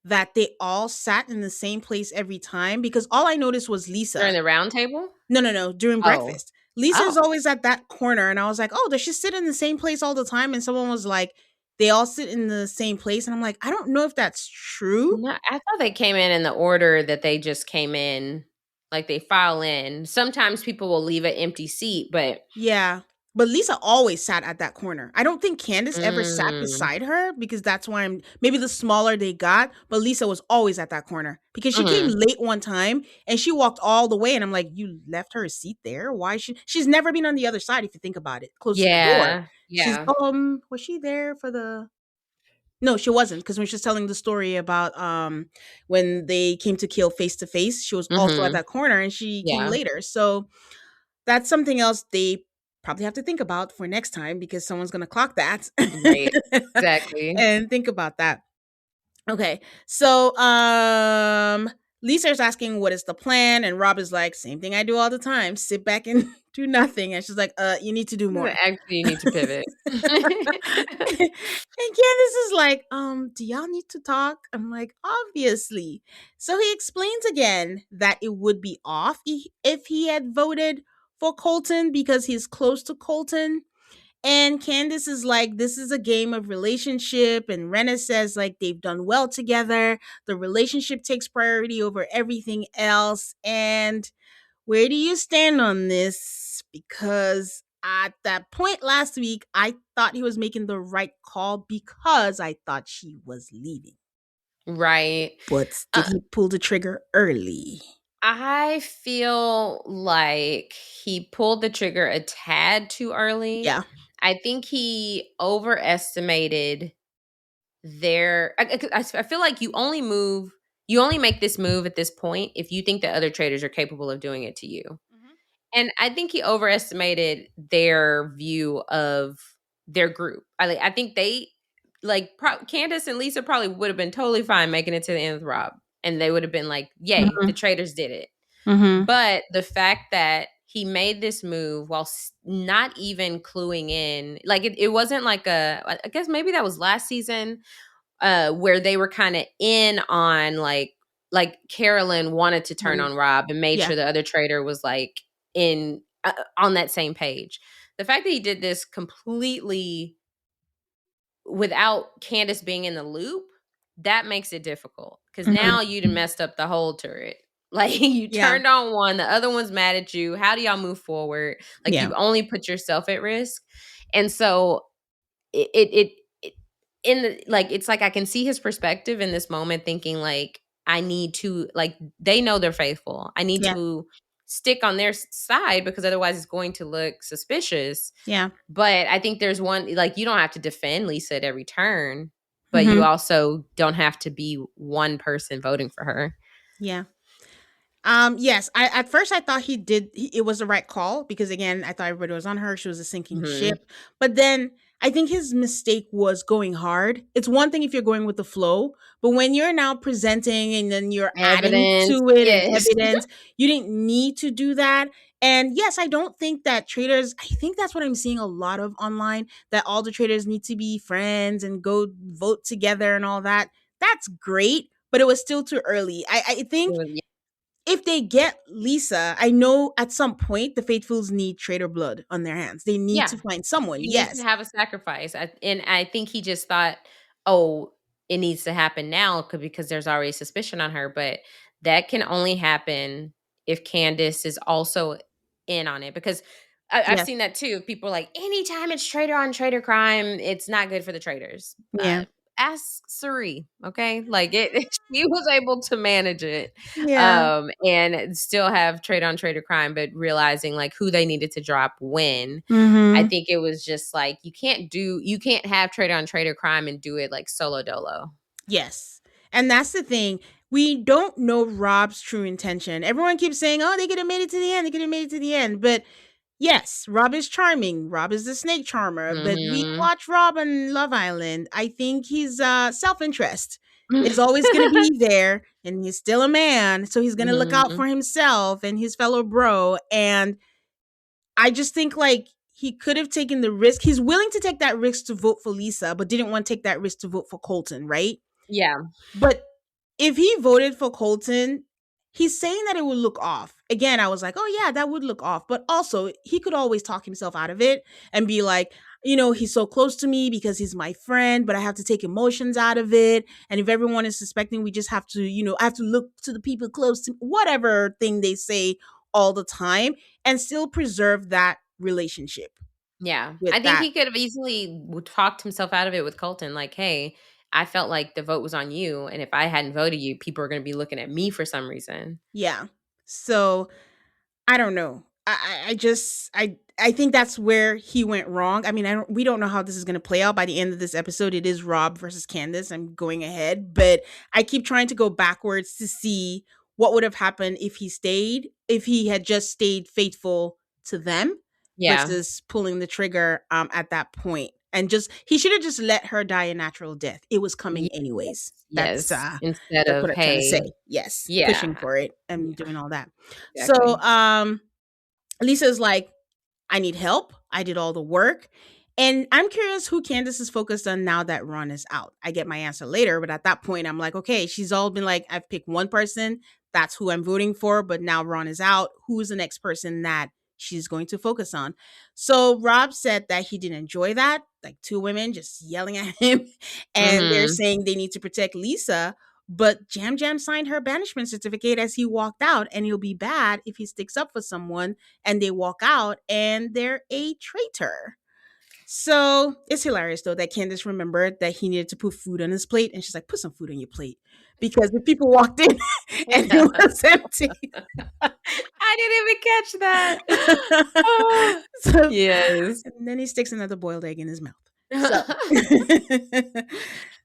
that they all sat in the same place every time because all I noticed was During Lisa. the round table? No, no, no, during Oh. breakfast. Lisa's Oh. always at that corner and I was like, "Oh, does she sit in the same place all the time?" And someone was like, "They all sit in the same place." And I'm like, "I don't know if that's true." No, I thought they came in the order that they just came in, like they file in. Sometimes people will leave an empty seat, but Yeah. But Lisa always sat at that corner. I don't think Candace ever sat mm, beside her because that's why I'm maybe the smaller they got, but Lisa was always at that corner because she came mhm. late one time and she walked all the way and I'm like, "You left her a seat there? Why she's never been on the other side if you think about it, close to the door." Yeah, She's yeah. was she there for the No, she wasn't because when she was telling the story about when they came to kill face to face, she was also at Mhm. that corner and she came Yeah, later. So that's something else they probably have to think about for next time because someone's going to clock that right. Exactly. and think about that. Okay. So, Lisa's asking what is the plan and Rob is like, same thing I do all the time, sit back and do nothing. And she's like, you need to do more. Actually, you need to pivot. And Candace is like, do y'all need to talk? I'm like, obviously. So he explains again that it would be off if he had voted for Colton because he's close to Colton. And Candace is like, this is a game of relationship. And Renna says, like, they've done well together. The relationship takes priority over everything else. And where do you stand on this? Because at that point last week, I thought he was making the right call because I thought she was leaving. Right. But did he pull the trigger early? I feel like he pulled the trigger a tad too early. Yeah. I think he overestimated I feel like you only make this move at this point if you think the other traders are capable of doing it to you. Mhm. And I think he overestimated their view of their group. I think they Candace and Lisa probably would have been totally fine making it to the end with Rob, and they would have been like, "Yay, the Mhm. traders did it." Mhm. But the fact that he made this move while not even cluing in, like it wasn't like I guess maybe that was last season where they were kind of in on like Carolyn wanted to turn One. on Rob and made Yeah. sure the other trader was like in on that same page. The fact that he did this completely without Candace being in the loop, that makes it difficult because Mhm. now you done messed up the whole turret. Like you Yeah. turned on one, the other one's mad at you. How do y'all move forward? Like Yeah. you've only put yourself at risk. And so it in the like it's like I can see his perspective in this moment thinking like I need to like they know they're faithful. I need Yeah. to stick on their side because otherwise it's going to look suspicious. Yeah. But I think there's one like you don't have to defend Lisa at every turn. but you also don't have to be one person voting for her. Yeah. Yes. I at first I thought it was the right call because again, I thought everybody was on her. She was a sinking Mhm. ship. But then I think his mistake was going hard. It's one thing if you're going with the flow, but when you're now presenting and then you're adding Evidence, to it and yes. evidence, you didn't need to do that. And yes, I don't think that traders, I think that's what I'm seeing a lot of online, that all the traders need to be friends and go vote together and all that. That's great, but it was still too early. I think Well, yeah. if they get Lisa, I know at some point the faithfuls need traitor blood on their hands. They need Yeah. to find someone. You need to Yes. have a sacrifice. And I think he just thought, "Oh, it needs to happen now because there's already suspicion on her," but that can only happen if Candace is also in on it, because I've Yes. seen that too. People are like, "Anytime it's traitor on traitor crime, it's not good for the traitors." Yeah. Ask Suri, okay? Like, it she was able to manage it, Yeah. and still have traitor on traitor crime, but realizing, like, who they needed to drop when. I Mhm. think it was just like, you can't have traitor on traitor crime and do it like solo dolo. Yes. And that's the thing. We don't know Rob's true intention. Everyone keeps saying, "Oh, they could have made it to the end. They could have made it to the end." But yes, Rob is charming. Rob is the snake charmer. But we Mhm. watch Rob on Love Island. I think his self-interest is always going to be there, and he's still a man, so he's going to look out Mhm. for himself and his fellow bro. And I just think like he could have taken the risk. He's willing to take that risk to vote for Lisa, but didn't want to take that risk to vote for Colton, right? Yeah. But if he voted for Colton, he's saying that it would look off. Again, I was like, oh yeah, that would look off. But also, he could always talk himself out of it and be like, he's so close to me because he's my friend, but I have to take emotions out of it. And if everyone is suspecting, we just have to, I have to look to the people close to whatever thing they say all the time and still preserve that relationship Yeah. with I think that. he could have easily talked himself out of it with Colton, like, "Hey, I felt like the vote was on you, and if I hadn't voted you, people are gonna be looking at me for some reason." Yeah. So I don't know. I think that's where he went wrong. I mean, we don't know how this is going to play out by the end of this episode. It is Rob versus Candace. I'm going ahead, but I keep trying to go backwards to see what would have happened if he had just stayed faithful to them Yeah. versus pulling the trigger at that point. And just he should have just let her die a natural death. It was coming Yes, anyways. yes. Instead That's of, what I'm trying to say. "Hey." Yes, pushing Yeah. for it and Yeah, doing all that. So, exactly. Lisa's like, I need help. I did all the work. And I'm curious who Candace is focused on now that Ron is out. I get my answer later, but at that point, I'm like, okay, she's all been like, I've picked one person. That's who I'm voting for. But now Ron is out. Who's the next person that she's going to focus on? So Rob said that he didn't enjoy that. Like two women just yelling at him. And they're Mhm. saying they need to protect Lisa. But Jam Jam signed her banishment certificate as he walked out, and he'll be bad if he sticks up for someone and they walk out and they're a traitor. So it's hilarious though that Candace remembered that he needed to put food on his plate, and she's like, "Put some food on your plate," because the people walked in and it was empty. I didn't even catch that. Oh, So, yes. and then he sticks another boiled egg in his mouth. So,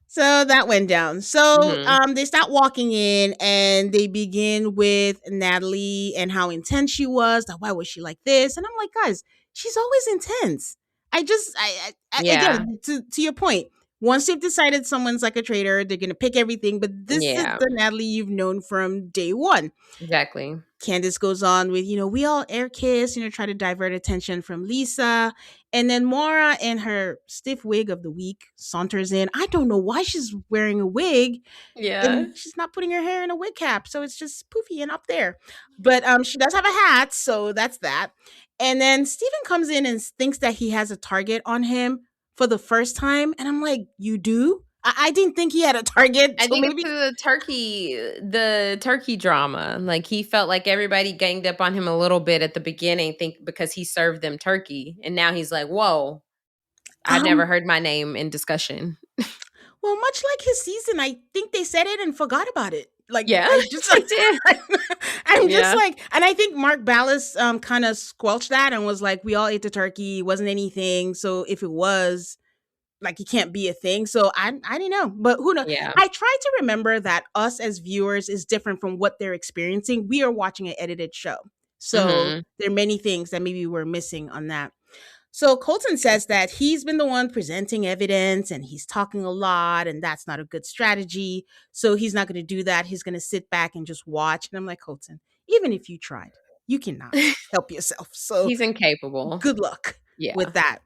so that went down. So Mhm. they start walking in and they begin with Natalie and how intense she was. Like, why was she like this? And I'm like, guys, she's always intense. Yeah. Again, to your point, once they've decided someone's like a traitor, they're gonna pick everything. But this is Yeah, the Natalie you've known from day one. exactly. Candace goes on with, we all air kiss, try to divert attention from Lisa. And then Maura in her stiff wig of the week saunters in. I don't know why she's wearing a wig Yeah. and she's not putting her hair in a wig cap. So it's just poofy and up there. But she does have a hat. So that's that. And then Steven comes in and thinks that he has a target on him for the first time. And I'm like, you do? I didn't think he had a target. I So think it's maybe. the turkey drama. Like, he felt like everybody ganged up on him a little bit at the beginning, think because he served them turkey, and now he's like, "Whoa, I've never Um, heard my name in discussion." Well, much like his season, I think they said it and forgot about it. Like Yeah, I just, they did. I'm just Yeah. like, and I think Mark Ballas kind of squelched that and was like, "We all ate the turkey. It wasn't anything. So if it was, like it can't be a thing. So I don't know, but who knows? Yeah. I try to remember that us as viewers is different from what they're experiencing. We are watching an edited show, so Mhm. there are many things that maybe we're missing on that. So Colton says that he's been the one presenting evidence and he's talking a lot, and that's not a good strategy. So he's not going to do that. He's going to sit back and just watch. And I'm like, Colton, even if you tried, you cannot help yourself. So He's incapable. good luck with Yeah.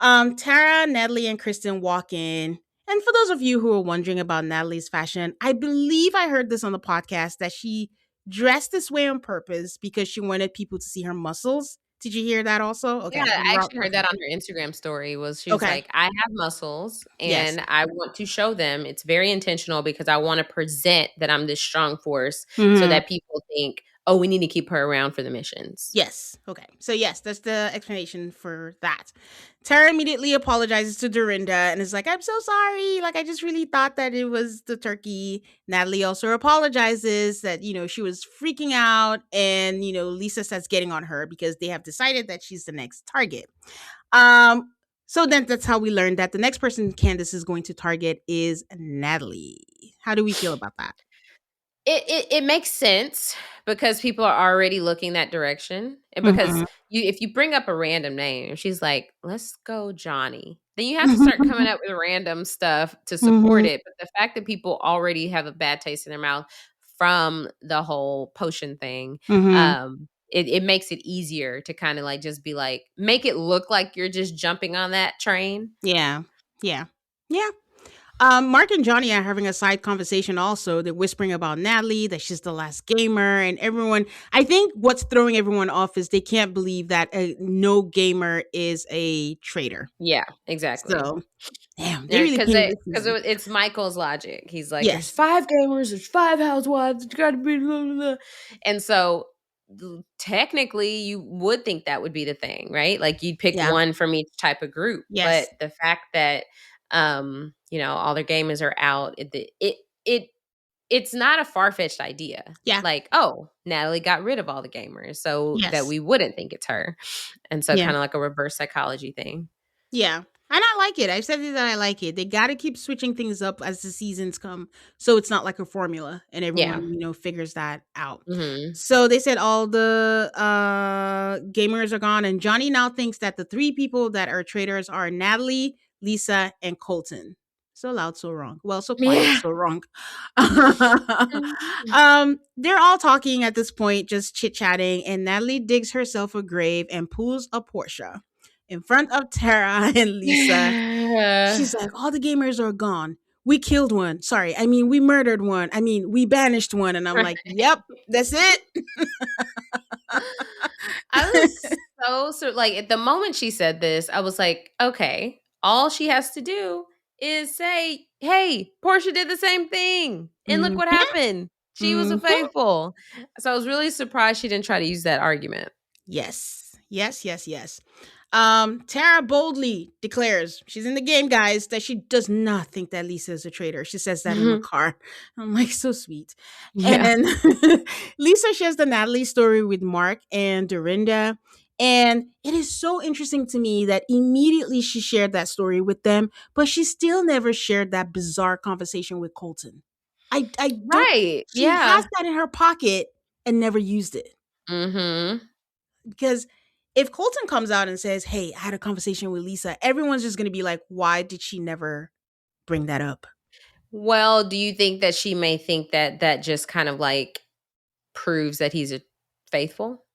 that. Tara, Natalie, and Kristen walk in. And for those of you who are wondering about Natalie's fashion, I believe I heard this on the podcast that she dressed this way on purpose because she wanted people to see her muscles. Did you hear that also? Yeah, Okay. I actually heard Okay. that on her Instagram story was she was Okay. like, "I have muscles Yes. and I want to show them. It's very intentional because I want to present that I'm this strong force so Hmm. that people think, oh, we need to keep her around for the missions." Yes. Okay. So yes, that's the explanation for that. Tara immediately apologizes to Dorinda and is like, "I'm so sorry. Like, I just really thought that it was the turkey." Natalie also apologizes that, she was freaking out. And, Lisa starts getting on her because they have decided that she's the next target. Um, so then that's how we learned that the next person Candace is going to target is Natalie. How do we feel about that? It makes sense because people are already looking that direction, and because Mhm. if you bring up a random name, she's like, "Let's go, Johnny." Then you have to start coming up with random stuff to support Mhm. it. But the fact that people already have a bad taste in their mouth from the whole potion thing, Mhm. it makes it easier to kind of like just be like, make it look like you're just jumping on that train. Yeah. Yeah. Yeah. Mark and Johnny are having a side conversation also. They're whispering about Natalie, that she's the last gamer, and everyone. I think what's throwing everyone off is they can't believe that no gamer is a traitor. Yeah, exactly. So, damn, they Yeah, really because came this because season. it's Michael's logic. He's like, "There's Yes. 5 gamers, there's 5 housewives, it's gotta be blah, blah, blah." And so, technically, you would think that would be the thing, right? Like, you'd pick Yeah. one from each type of group, but Yes. the fact that, all their gamers are out, it it's not a far-fetched idea. Yeah. Like, "Oh, Natalie got rid of all the gamers so that Yes. we wouldn't think it's her." And so Yeah. kinda like a reverse psychology thing. Yeah. And I like it. I've said it that I like it. They got to keep switching things up as the seasons come. So it's not like a formula and Yeah. everyone, figures that out. Mhm. So they said all the gamers are gone. And Johnny now thinks that the 3 people that are traitors are Natalie, Lisa, and Colton. So loud, so wrong. Well, so quiet, Yeah. so wrong. Mhm. They're all talking at this point, just chit chatting. And Natalie digs herself a grave and pulls a Porsche in front of Tara and Lisa. She's like, all the gamers are gone. We killed one. Sorry. I mean, we murdered one. I mean, we banished one. And I'm Right. like, yep, that's it. I was so like, at the moment she said this, I was like, "Okay, all she has to do is say, 'Hey, Portia did the same thing, and look what Mhm, happened. She was a mhm. faithful.'" So I was really surprised she didn't try to use that argument. Yes. Yes, yes, yes. Tara boldly declares she's in the game, guys, that she does not think that Lisa is a traitor. She says that in the car. I'm like, so sweet. Yeah. And Lisa shares the Natalie story with Mark and Dorinda. And it is so interesting to me that immediately she shared that story with them, but she still never shared that bizarre conversation with Colton. I don't, Right. she has Yeah. that in her pocket and never used it. Mhm. Because if Colton comes out and says, "Hey, I had a conversation with Lisa," everyone's just going to be like, "Why did she never bring that up?" Well, do you think that she may think that that just kind of, like, proves that he's a faithful?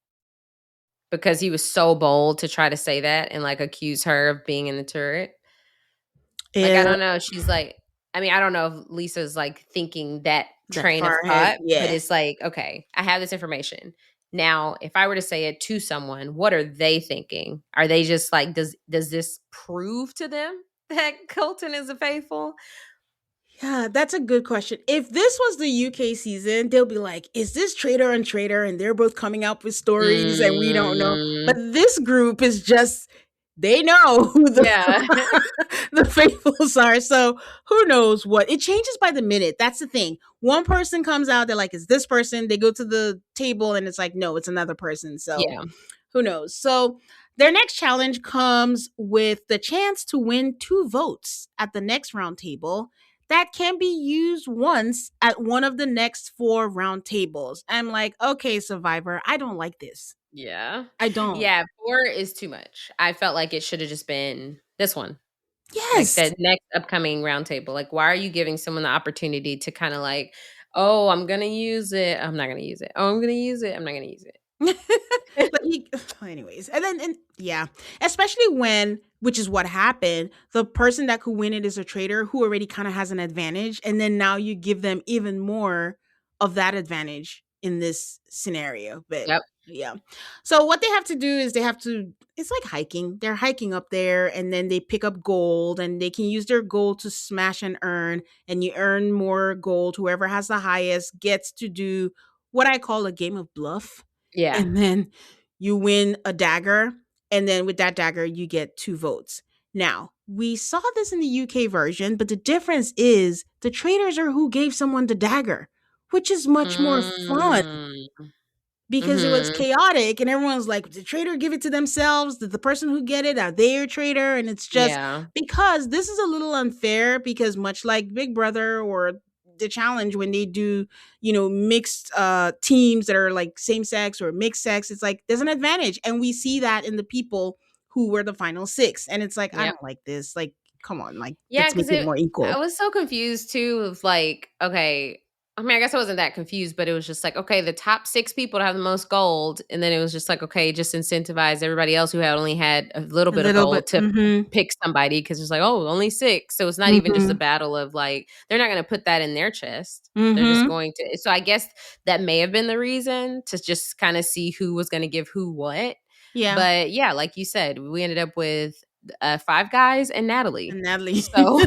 Because he was so bold to try to say that and, like, accuse her of being in the turret? Like, I Yeah, don't know, she's like, I mean, I don't know if Lisa's, like, thinking that that train of far ahead. thought, but Yeah. it's like, "Okay, I have this information. Now, if I were to say it to someone, what are they thinking? Are they just like, does this prove to them that Colton is a faithful?" Yeah, that's a good question. If this was the UK season, they'll be like, "Is this traitor and traitor?" And they're both coming up with stories and we don't know. But Mm, this group is just, they know who yeah. the faithfuls are. So who knows what? It changes by the minute. That's the thing. One person comes out, they're like, "Is this person?" They go to the table and it's like, "No, it's another person." So Yeah. who knows? So Their next challenge comes with the chance to win 2 votes at the next round table that can be used once at one of the next 4 round tables. I'm like, okay, Survivor, I don't like this. Yeah. I don't. Yeah, 4 is too much. I felt like it should have just been this one. Like, Yes. the next upcoming roundtable. Like, why are you giving someone the opportunity to kinda like, "Oh, I'm gonna use it. I'm not gonna use it. Oh, I'm gonna use it. I'm not gonna use it." But he, anyways, and yeah, especially when, which is what happened, the person that could win it is a traitor who already kind of has an advantage, and then now you give them even more of that advantage in this scenario. But Yep. yeah, so what they have to do is they have to. It's like hiking. They're hiking up there, and then they pick up gold, and they can use their gold to smash and earn, and you earn more gold. Whoever has the highest gets to do what I call a game of bluff, Yeah. and then you win a dagger, and then with that dagger you get 2 votes. Now, we saw this in the UK version, but the difference is the traitors are who gave someone the dagger, which is much more fun Mm. because it was Mhm. chaotic and everyone's like, did the traitor give it to themselves? Did the person who get it, are they a traitor? And it's just Yeah. because this is a little unfair because much like Big Brother or the challenge when they do, mixed teams that are like same sex or mixed sex, it's like there's an advantage. And we see that in the people who were the final 6. And it's like, I Yep. don't like this. Like, come on, like Yeah, let's make because it more I equal. was so confused too of like, okay, I mean, I guess I wasn't that confused, but it was just like, okay, the top 6 people to have the most gold, and then it was just like, okay, just incentivize everybody else who had only had a little A bit of little bit. gold to Mm-hmm. pick somebody because it's like, oh, only 6. So it's not even just a Mm-hmm. battle of like, they're not going to put that in their chest. They're just Mm-hmm. going to. So I guess that may have been the reason to just kind of see who was going to give who what. Yeah. But yeah, like you said, we ended up with 5 guys and Natalie. And Natalie. So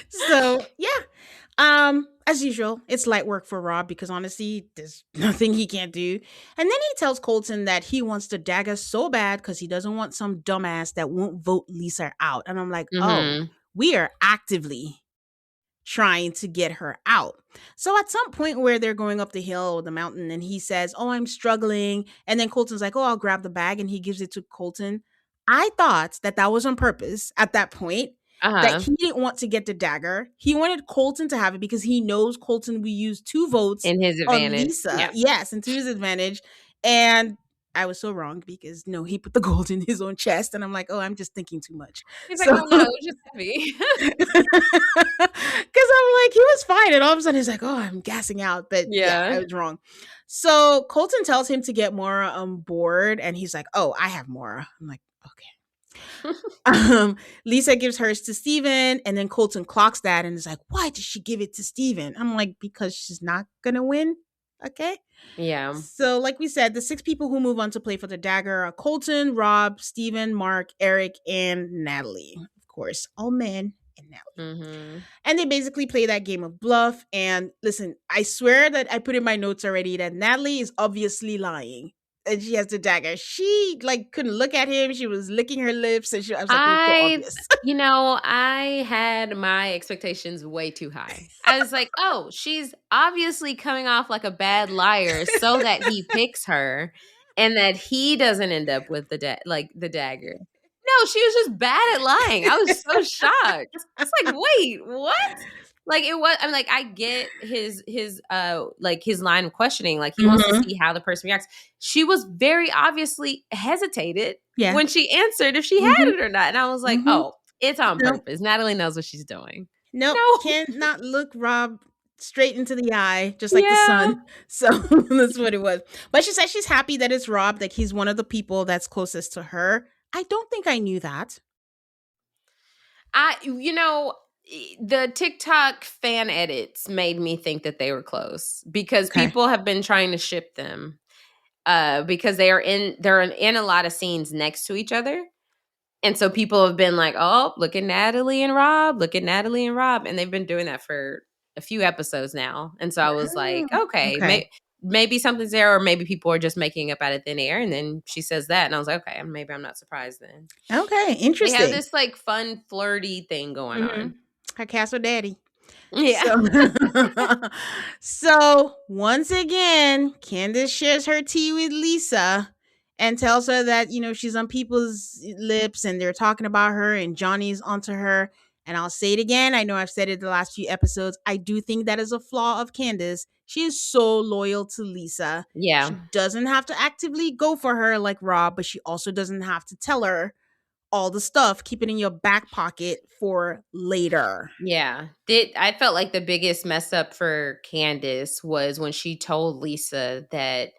So yeah. As usual, it's light work for Rob because honestly, there's nothing he can't do. And then he tells Colton that he wants the dagger so bad because he doesn't want some dumbass that won't vote Lisa out. And I'm like, oh, mhm. we are actively trying to get her out. So at some point where they're going up the hill or the mountain and he says, "Oh, I'm struggling." And then Colton's like, "Oh, I'll grab the bag." And he gives it to Colton. I thought that that was on purpose at that point, that Uh-huh. he didn't want to get the dagger. He wanted Colton to have it because he knows Colton will use 2 votes In his on advantage. Lisa. Yeah. Yes, and to his advantage. And I was so wrong because no, he put the gold in his own chest. And I'm like, oh, I'm just thinking too much. He's like, So "Oh, no, it was just heavy." because I'm like, he was fine. And all of a sudden he's like, oh, I'm gassing out. But yeah, Yeah. I was wrong. So Colton tells him to get Mora on board. And he's like, oh, I have Mora. I'm like, okay. Lisa gives hers to Steven. And then Colton clocks that and is like, why did she give it to Steven? I'm like, because she's not going to win. Okay. Yeah. So, like we said, the 6 people who move on to play for the dagger are Colton, Rob, Steven, Mark, Eric, and Natalie. Of course, all men and Natalie. Mhm. And they basically play that game of bluff. And listen, I swear that I put in my notes already that Natalie is obviously lying. And she has the dagger. She like couldn't look at him. She was licking her lips, and I was like, it was so I obvious. I had my expectations way too high. I was like, "Oh, she's obviously coming off like a bad liar so that he picks her and that he doesn't end up with the dagger." No, she was just bad at lying. I was so shocked. It's like, "Wait, what?" Like it was I'm like I get his line of questioning, like he wants to Hmm. see how the person reacts. She was very obviously hesitated Yeah. when she answered if she had Hmm. it or not. And I was like, Hmm. "Oh, it's on No, purpose. Natalie knows what she's doing." nope, No. cannot look Rob straight into the eye, just like the Yeah. sun. So that's what it was. But she says she's happy that it's Rob, that he's one of the people that's closest to her. I don't think I knew that. I you know, the TikTok fan edits made me think that they were close because Okay. people have been trying to ship them because they're in a lot of scenes next to each other. And so people have been like, "Oh, look at Natalie and Rob, look at Natalie and Rob." And they've been doing that for a few episodes now. And so I was like, Oh, "Okay, okay. maybe something's there or maybe people are just making up out of thin air." And then she says that and I was like, "Okay, maybe I'm not surprised then." Okay. They have Interesting. this like fun flirty thing going Mm-hmm. on. Her castle daddy. Yeah. So, so once again, Candace shares her tea with Lisa, and tells her that, she's on people's lips and they're talking about her and Johnny's onto her. And I'll say it again. I know I've said it the last few episodes. I do think that is a flaw of Candace. She is so loyal to Lisa. Yeah. She doesn't have to actively go for her like Rob, but she also doesn't have to tell her all the stuff. Keep it in your back pocket for later. Yeah. I felt like the biggest mess up for Candace was when she told Lisa that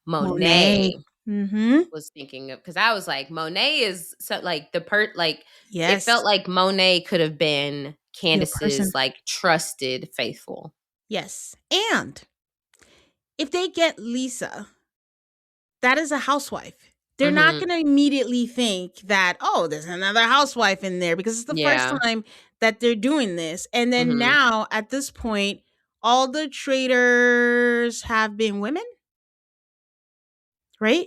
Monet. Monet Mm-hmm. was thinking of, because I was like, Monet is so, like like it Yes. felt like Monet could have been Your person. Candace's like trusted faithful. Yes. And if they get Lisa, that is a housewife. They're not Mm-hmm. going to immediately think that, oh, there's another housewife in there, because it's the first Yeah. time that they're doing this. And then Mm-hmm. now at this point, all the traitors have been women, right?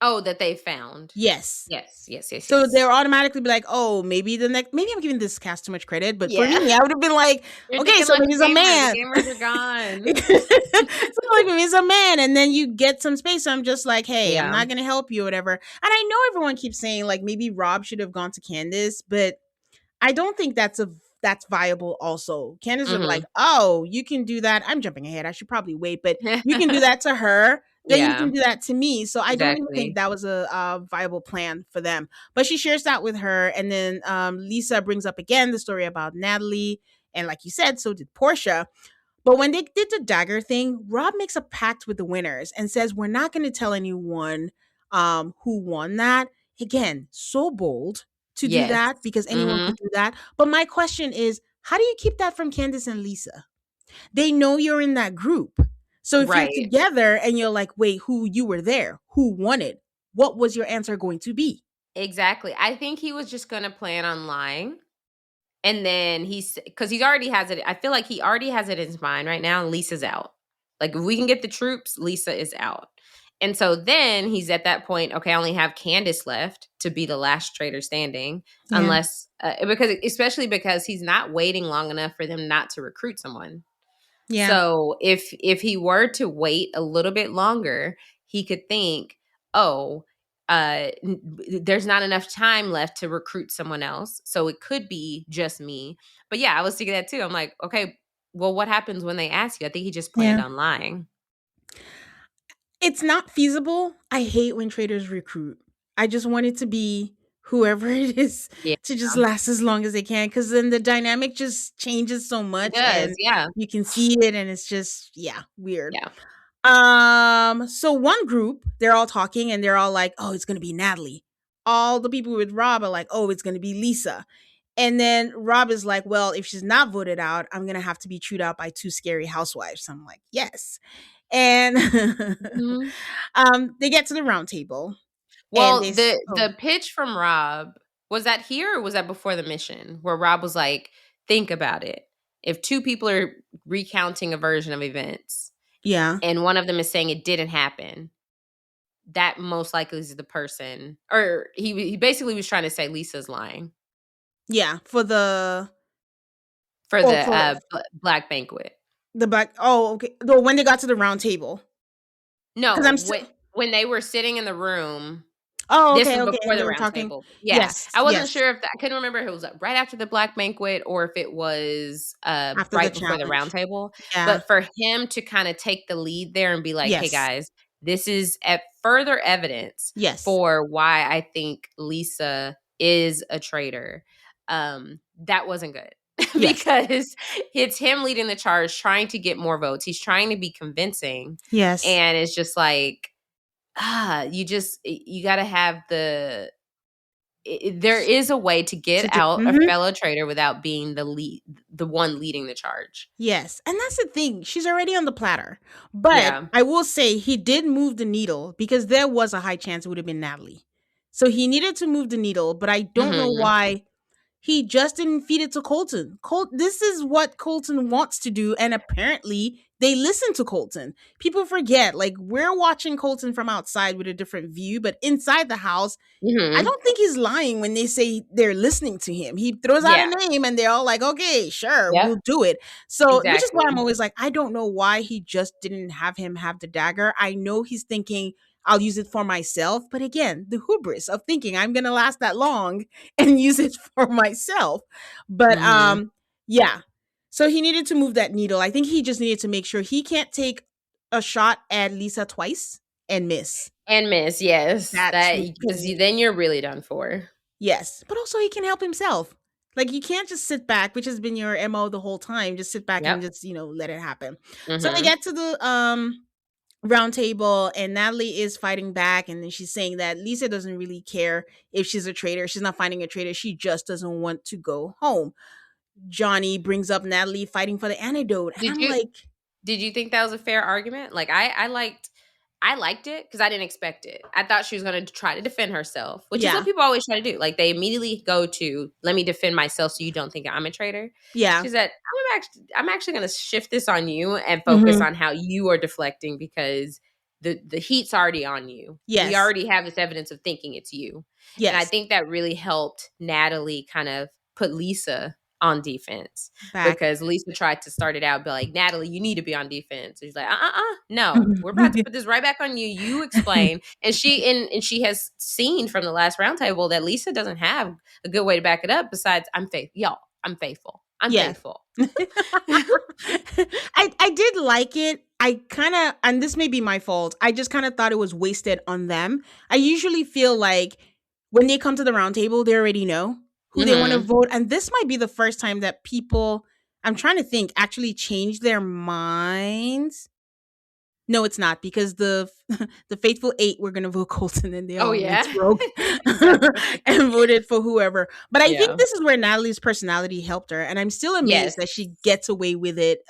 Oh, that they found. Yes. Yes, yes, yes, So yes. they'll automatically be like, oh, maybe the next, maybe I'm giving this cast too much credit, but for Yeah. me, I would have been like, You're okay, thinking so like maybe a it's a gamer. The man. gamers are gone. So like maybe it's a man, and then you get some space. So I'm just like, hey, I'm Yeah. not gonna help you or whatever. And I know everyone keeps saying like maybe Rob should have gone to Candace, but I don't think that's viable also. Candace would be Mm-hmm. like, "Oh, you can do that." I'm jumping ahead. I should probably wait, but you can do that to her, then you Yeah, can do that to me. So I don't even think exactly. that was a viable plan for them. But she shares that with her, and then Lisa brings up again the story about Natalie, and like you said, so did Portia. But when they did the dagger thing, Rob makes a pact with the winners and says, "We're not going to tell anyone who won that." Again, so bold to do Yes. that, because anyone Mhm. could do that. But my question is, how do you keep that from Candace and Lisa? They know you're in that group. So if you're Right. together and you're like, wait, who, you were there? Who won it? What was your answer going to be? Exactly. I think he was just gonna plan on lying, and then because he already has it. I feel like he already has it in his mind right now, and Lisa's out. Like, if we can get the troops, Lisa is out. And so then he's at that point, okay, I only have Candace left to be the last traitor standing, Yeah. unless because especially because he's not waiting long enough for them not to recruit someone. Yeah. So if he were to wait a little bit longer, he could think, "Oh, there's not enough time left to recruit someone else, so it could be just me." But yeah, I was thinking that too. I'm like, okay, well, what happens when they ask you? I think he just planned Yeah. on lying. It's not feasible. I hate when traders recruit. I just want it to be whoever it is Yeah, to just last as long as they can, because then the dynamic just changes so it much does. and Yeah, you can see it and it's just, yeah, weird. yeah, So one group, they're all talking and they're all like, oh, it's gonna be Natalie. All the people with Rob are like, oh, it's gonna be Lisa. And then Rob is like, well, if she's not voted out, I'm gonna have to be chewed out by two scary housewives. So I'm like, yes. And Mhm. they get to the round table and Well, the pitch from Rob, was that here or was that before the mission? Where Rob was like, "Think about it. If two people are recounting a version of events yeah, and one of them is saying it didn't happen, that most likely is the person." Or he basically was trying to say Lisa's lying yeah, for the for oh the for Black Banquet. the black, oh, okay, no, when they got to the round table, because No, I'm still, when they were sitting in the room. oh, This okay, was okay, before and they the were round talking, table. Yeah. yes, I wasn't yes, sure if I couldn't remember if it was, right after the Black Banquet or if it was, after the right before the round challenge, table. yeah, But for him to kinda take the lead there and be like, "Hey, yes, guys, this is at further evidence yes, for why I think Lisa is a traitor," that wasn't good. yes, Because it's him leading the charge, trying to get more votes. He's trying to be convincing, yes, and it's just like, you gotta have there is a way to get to do, out a mhm. fellow traitor without being the one leading the charge. Yes, and that's the thing. She's already on the platter. But Yeah. I will say he did move the needle, because there was a high chance it would have been Natalie. So he needed to move the needle, but I don't know Mhm. why he just didn't feed it to Colton. This is what Colton wants to do, and apparently they listen to Colton. People forget, like, we're watching Colton from outside with a different view, but inside the house, I Mhm. don't think he's lying when they say they're listening to him. He throws out a Yeah. name and they're all like, okay, sure, Yep. we'll do it. So, which is why I'm Exactly. always like, I don't know why he just didn't have him have the dagger. I know he's thinking, I'll use it for myself. But again, the hubris of thinking I'm gonna last that long and use it for myself. But Mhm. yeah. So he needed to move that needle. I think he just needed to make sure he can't take a shot at Lisa twice and miss. And miss, yes. That That would because be then you're really done for. yes. But also he can help himself. Like you can't just sit back, which has been your MO the whole time. Just sit back and Yep. just, let it happen. So they Mhm. get to the round table and Natalie is fighting back and then she's saying that Lisa doesn't really care if she's a traitor. She's not finding a traitor. She just doesn't want to go home. Johnny brings up Natalie fighting for the antidote. And Did I'm you like, Did you think that was a fair argument? Like I liked it because I didn't expect it. I thought she was going to try to defend herself, which is what yeah, people always try to do. Like they immediately go to, "Let me defend myself, so you don't think I'm a traitor." yeah. She said, "I'm actually going to shift this on you and focus Hmm. on how you are deflecting because the heat's already on you. We Yes, already have this evidence of thinking it's you." And I yes. think that really helped Natalie kind of put Lisa on defense Back. because Lisa tried to start it out, be like, Natalie, you need to be on defense. She's like, no, we're about to put this right back on you. You explain. And she has seen from the last roundtable that Lisa doesn't have a good way to back it up besides I'm faithful. Y'all, I'm faithful. I'm Yeah. faithful. I did like it. I kind of, and this may be my fault. I just kind of thought it was wasted on them. I usually feel like when they come to the round table, they already know who they want to Hmm. vote, and this might be the first time that people, I'm trying to think, actually change their minds. No, it's not because the the faithful eight were gonna vote Colton and they Oh all went yeah. rogue Exactly. and voted for whoever. But I think Yeah. this is where Natalie's personality helped her, and I'm still amazed Yes. that she gets away with it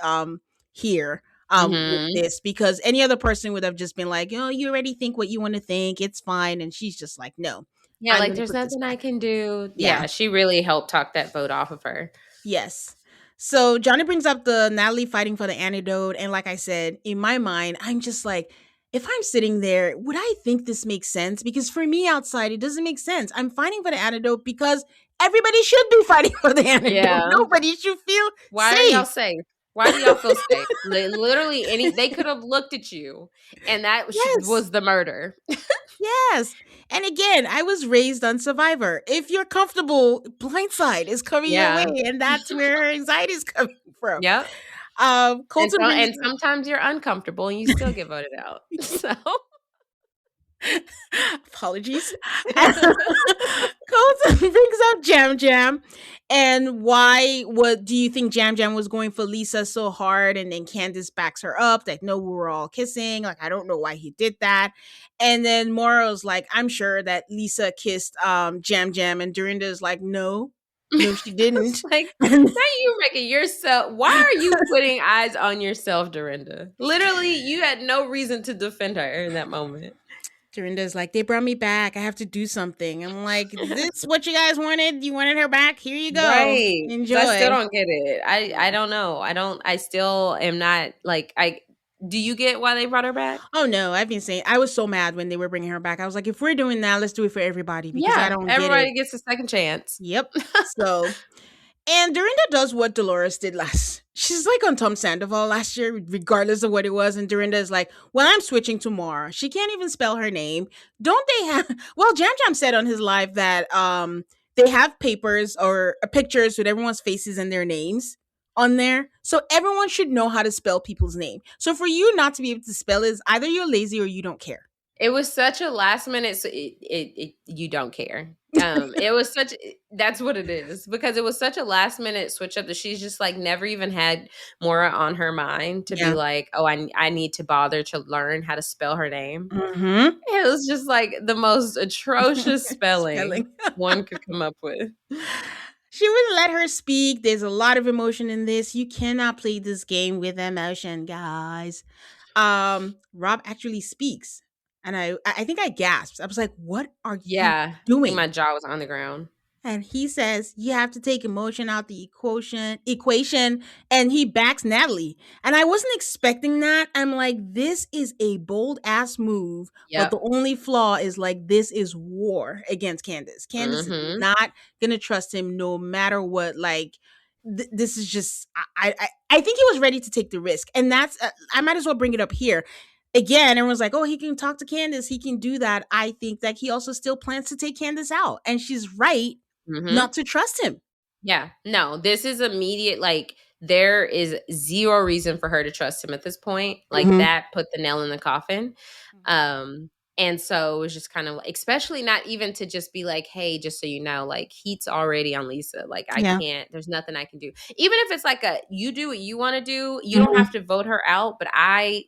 here with Hmm. this because any other person would have just been like, oh, you already think what you want to think, it's fine, and she's just like, no, Yeah, I'm like gonna there's put this nothing I back. can do. Yeah. Yeah, she really helped talk that vote off of her. Yes. So Johnny brings up the Natalie fighting for the antidote. And like I said, in my mind, I'm just like, if I'm sitting there, would I think this makes sense? Because for me outside, it doesn't make sense. I'm fighting for the antidote because everybody should be fighting for the antidote. Yeah. Nobody should feel Why are y'all safe. safe? Why do y'all feel safe? Literally, they could have looked at you, and that Yes. was the murder. Yes. And again, I was raised on Survivor. If you're comfortable, blindside is coming your way. Yeah. And that's where her anxiety is coming from. Yep. Colton brings And sometimes you're uncomfortable and you still get voted out. So apologies. Colton brings up Jam Jam and why what do you think Jam Jam was going for Lisa so hard and then Candace backs her up like no we were all kissing like I don't know why he did that and then Moro's like I'm sure that Lisa kissed Jam Jam and Dorinda's like no she it's didn't like, and now you making yourself. Why are you putting eyes on yourself, Dorinda? Literally, you had no reason to defend her in that moment. Dorinda's like, they brought me back. I have to do something. I'm like, this what you guys wanted? You wanted her back? Here you go. Right. Because I still Enjoy. don't get it. I don't know. I still am not like I do you get why they brought her back? Oh no, I've been saying I was so mad when they were bringing her back. I was like, if we're doing that, let's do it for everybody because I Yeah, don't get it. everybody gets a second chance. Yep. So and Dorinda does what Dolores did last. She's like on Tom Sandoval last year, regardless of what it was. And Dorinda is like, well, I'm switching tomorrow. She can't even spell her name. Don't they have well, Jam Jam said on his live that they have papers or pictures with everyone's faces and their names on there. So everyone should know how to spell people's name. So for you not to be able to spell is either you're lazy or you don't care. It was such a last minute so you don't care. It was such that's what it is because it was such a last minute switch up that she's just like never even had Mora on her mind to be Yeah. like, "Oh, I need to bother to learn how to spell her name." Mm-hmm. It was just like the most atrocious spelling Spelling. one could come up with. She wouldn't let her speak. There's a lot of emotion in this. You cannot play this game with emotion, guys. Rob actually speaks. And I think I gasped. I was like, what are you Yeah, I think doing? my jaw was on the ground. And he says you have to take emotion out the equation and he backs Natalie. And I wasn't expecting that. I'm like, this is a bold ass move, but Yep. the only flaw is like this is war against Candace. Candace is Mhm. not gonna trust him no matter what. Like this is just I think he was ready to take the risk. And that's I might as well bring it up here again, everyone's like, oh, he can talk to Candace. He can do that. I think that he also still plans to take Candace out. And she's right not to trust him. Yeah. No, this is immediate. Like, there is zero reason for her to trust him at this point. Like, that put the nail in the coffin. And so it was just kind of like, especially not even to just be like, hey, just so you know, like, heat's already on Lisa. Like, I can't, there's nothing I can do. Even if it's like you do what you want to do, you don't have to vote her out. But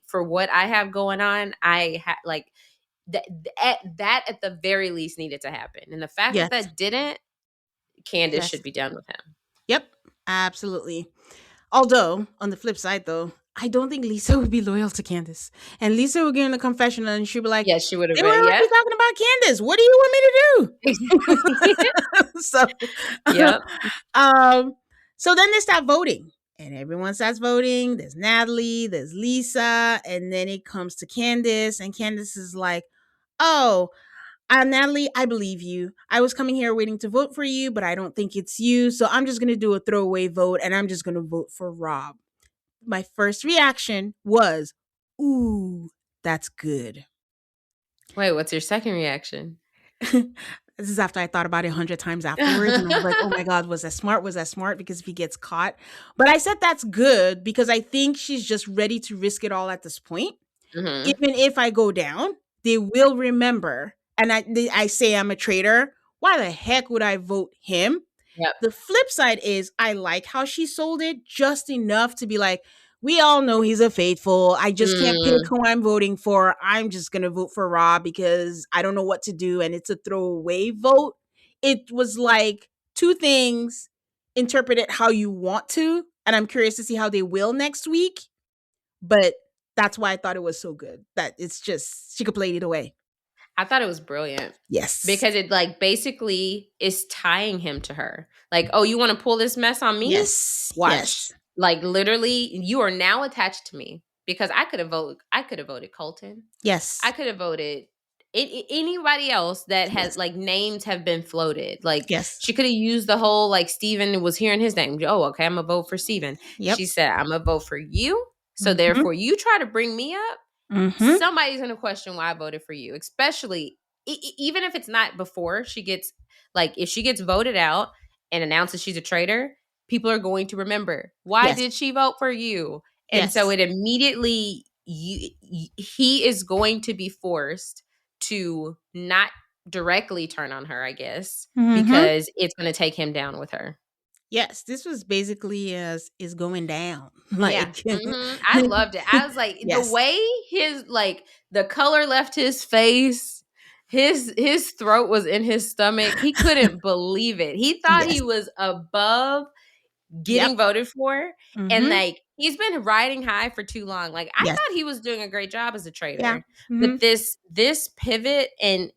for what I have going on, like, that at the very least needed to happen. And the fact that didn't, Candace should be done with him. Yep, absolutely. Although, on the flip side, though, I don't think Lisa would be loyal to Candace. And Lisa would get in the confessional and she'd be like, yes, she would have they been. were already talking about Candace. What do you want me to do? So, yep. So then they start voting. And everyone starts voting. There's Natalie, there's Lisa, and then it comes to Candace. And Candace is like, oh, Natalie, I believe you. I was coming here waiting to vote for you, but I don't think it's you. So I'm just going to do a throwaway vote and I'm just going to vote for Rob. My first reaction was, ooh, that's good. Wait, what's your second reaction? This is after I thought about it 100 times afterwards. And I was like, oh my God, was that smart? Was that smart? Because if he gets caught. But I said that's good because I think she's just ready to risk it all at this point. Even if I go down, they will remember. And I say I'm a traitor. Why the heck would I vote him? Yep. The flip side is I like how she sold it just enough to be like, we all know he's a faithful. I just can't pick who I'm voting for. I'm just going to vote for Rob because I don't know what to do. And it's a throwaway vote. It was like two things, interpret it how you want to. And I'm curious to see how they will next week. But that's why I thought it was so good. That it's just, she could play it either way. I thought it was brilliant. Yes. Because it like basically is tying him to her. Like, oh, you want to pull this mess on me? Yes. Watch. Yes. Like literally, you are now attached to me because I could have voted Colton. Yes. I could have voted anybody else that has like names have been floated. Like she could have used the whole like Steven was hearing his name. Oh, okay, I'm gonna vote for Steven. Yep. She said, I'm gonna vote for you. So therefore you try to bring me up. Somebody's gonna question why I voted for you, especially even if it's not before she gets like if she gets voted out and announces she's a traitor, people are going to remember why did she vote for you, and so it immediately he is going to be forced to not directly turn on her, I guess, because it's going to take him down with her. Yes, this was basically is going down. Like I loved it. I was like the way his like the color left his face, his throat was in his stomach. He couldn't believe it. He thought he was above getting voted for, and like he's been riding high for too long. Like I thought he was doing a great job as a traitor, but this pivot and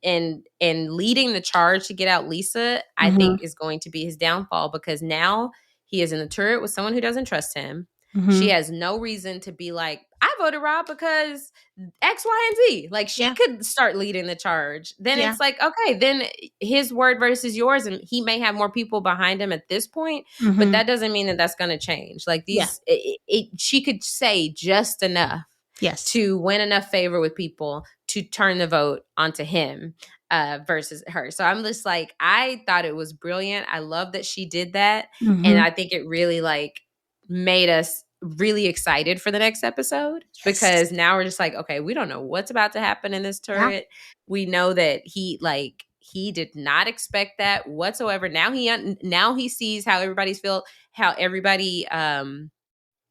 leading the charge to get out Lisa, I think is going to be his downfall because now he is in the turret with someone who doesn't trust him. She has no reason to be like, I voted Rob because X, Y, and Z. Like she could start leading the charge. Then it's like, okay, then his word versus yours, and he may have more people behind him at this point, but that doesn't mean that that's going to change. Like these, she could say just enough, to win enough favor with people to turn the vote onto him versus her. So I'm just like, I thought it was brilliant. I love that she did that, and I think it really like made us really excited for the next episode because now we're just like, okay, we don't know what's about to happen in this turret. We know that he did not expect that whatsoever. Now he sees how everybody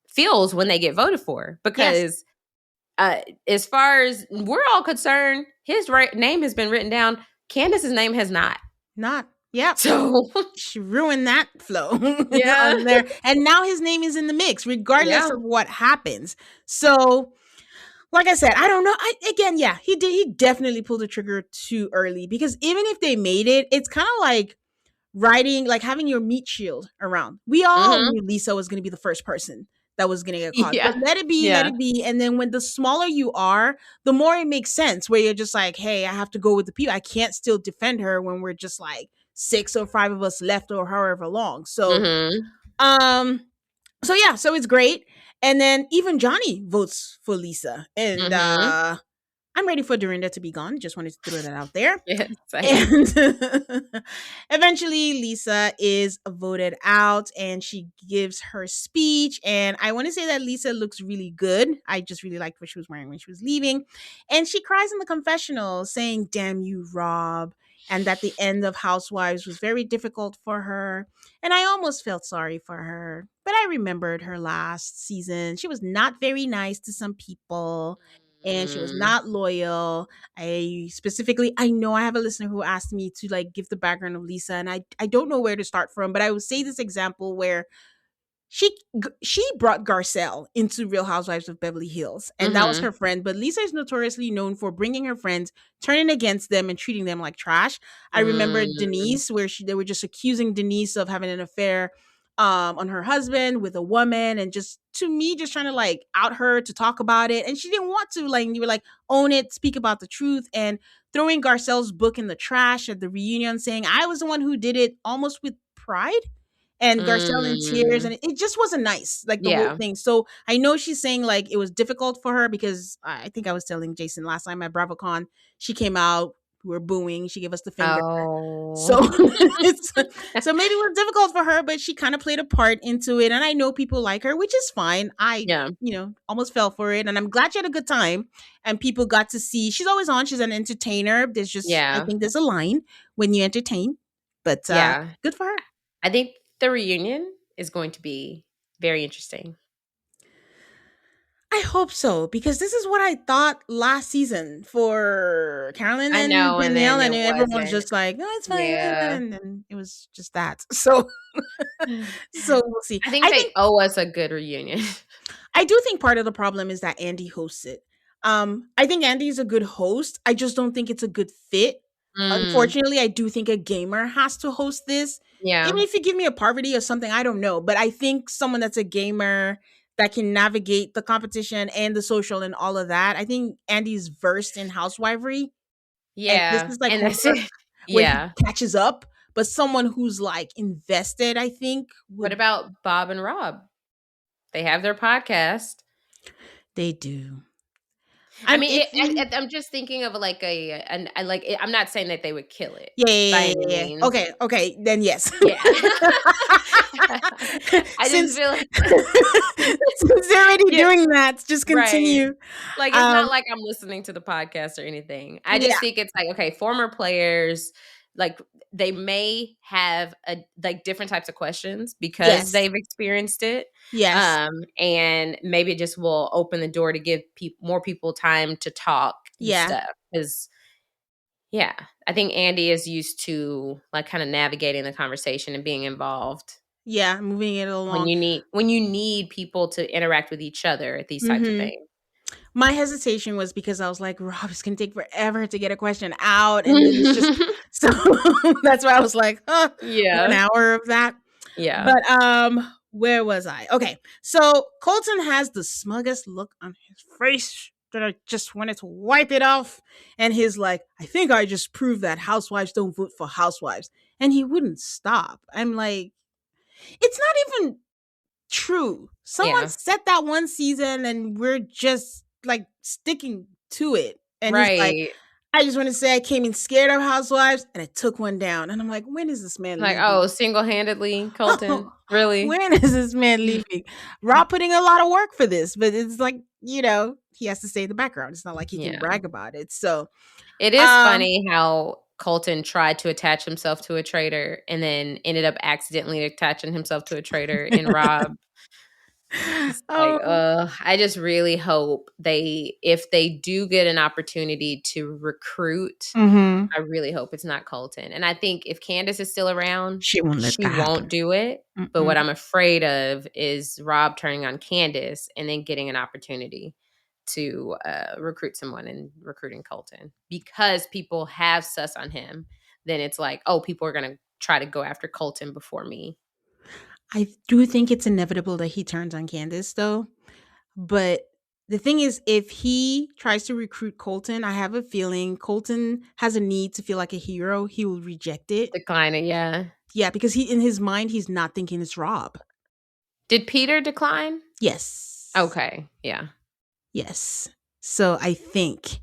feels when they get voted for because as far as we're all concerned, his name has been written down. Candace's name has not. Yeah. So she ruined that flow on there. And now his name is in the mix, regardless of what happens. So, like I said, I don't know. He definitely pulled the trigger too early because even if they made it, it's kind of like having your meat shield around. We all knew Lisa was going to be the first person that was going to get caught. But let it be. And then when the smaller you are, the more it makes sense where you're just like, hey, I have to go with the people. I can't still defend her when we're just like 6 or 5 of us left or however long. So, so it's great. And then even Johnny votes for Lisa. And Mhm. I'm ready for Dorinda to be gone. Just wanted to throw that out there. Yeah, same. And eventually, Lisa is voted out and she gives her speech. And I want to say that Lisa looks really good. I just really liked what she was wearing when she was leaving. And she cries in the confessional saying, "Damn you, Rob." And that the end of Housewives was very difficult for her. And I almost felt sorry for her. But I remembered her last season. She was not very nice to some people and she was Mm. not loyal. I know I have a listener who asked me to like give the background of Lisa, and I don't know where to start from, but I would say this example where she she brought Garcelle into Real Housewives of Beverly Hills, and that was Mhm. her friend. But Lisa is notoriously known for bringing her friends, turning against them, and treating them like trash. I remember Mm. Denise, where they were just accusing Denise of having an affair on her husband with a woman, and just to me, just trying to like out her to talk about it, and she didn't want to. Like you were like, own it, speak about the truth, and throwing Garcelle's book in the trash at the reunion, saying I was the one who did it, almost with pride and Garcelle in tears, and Mm. it just wasn't nice, like the whole Yeah. thing. So I know she's saying like it was difficult for her because I think I was telling Jason last time at BravoCon, she came out, we were booing, she gave us the finger. Oh. So it's so maybe it was difficult for her, but she kind of played a part into it. And I know people like her, which is fine. I, Yeah. almost fell for it. And I'm glad she had a good time. And people got to see she's always on. She's an entertainer. I Yeah. think there's a line when you entertain. But Yeah. good for her. I think the reunion is going to be very interesting. I hope so because this is what I thought last season for Carolyn I and know, and Danielle, then and it everyone was wasn't. just like, "Oh, it's fine," Yeah. and then it was just that. So, so we'll see. I think I they think owe us a good reunion. I do think part of the problem is that Andy hosts it. I think Andy is a good host. I just don't think it's a good fit. Mm. Unfortunately, I do think a gamer has to host this. Even Yeah. if you give me a parvati or something, I don't know. But I think someone that's a gamer that can navigate the competition and the social and all of that. I think Andy's versed in housewifery. And this Yeah, is like and that's homework it. where he Yeah. catches up. But someone who's like invested, I think, What would about Bob and Rob? They have their podcast. they do. I I'm mean, iffy. I'm just thinking of like I'm not saying that they would kill it Yeah, yeah, by yeah, any yeah, yeah. means. Okay, okay, then yes. Yeah. I just since feel like since they're already yeah, doing that, just right. continue. Like, it's not Um, like I'm listening to the podcast or anything. I yeah, just think it's like, okay, former players, like, they may have like different types of questions because yes, they've experienced it. yes, And maybe it just will open the door to give more people time to talk and yeah, stuff. Because, yeah, I think Andy is used to like kind of navigating the conversation and being involved yeah. Moving it when along. you need people to interact with each other at these types of Hmm. things. My hesitation was because I was like, Rob, it's gonna take forever to get a question out, and then it's just so. That's why I was like, oh, 1 Yeah. hour of that. Yeah. But where was I? Okay. So Colton has the smuggest look on his face that I just wanted to wipe it off. And he's like, I think I just proved that housewives don't vote for housewives. And he wouldn't stop. I'm like, it's not even true. Someone Yeah. said that one season and we're just like sticking to it. And he's like, Right. I just want to say I came in scared of housewives and I took one down. And I'm like, when is this man Like, leaving? oh, single-handedly, Colton? Really? When is this man leaving? Rob putting a lot of work for this, but it's like, he has to stay in the background. It's not like he can Yeah. brag about it. So, It is um, funny how Colton tried to attach himself to a traitor and then ended up accidentally attaching himself to a traitor in Rob. It's like, oh, I just really hope if they do get an opportunity to recruit, mm-hmm. I really hope it's not Colton. And I think if Candace is still around, She won't let she that won't happen. do it. But Mm-mm. what I'm afraid of is Rob turning on Candace and then getting an opportunity to recruit someone and recruiting Colton because people have sus on him. Then it's like, oh, people are going to try to go after Colton before me. I do think it's inevitable that he turns on Candace, though. But the thing is, if he tries to recruit Colton, I have a feeling Colton has a need to feel like a hero. He will reject it. Decline it, yeah. Yeah, because in his mind, he's not thinking it's Rob. Did Peter decline? Yes. Okay. Yeah. Yes. So I think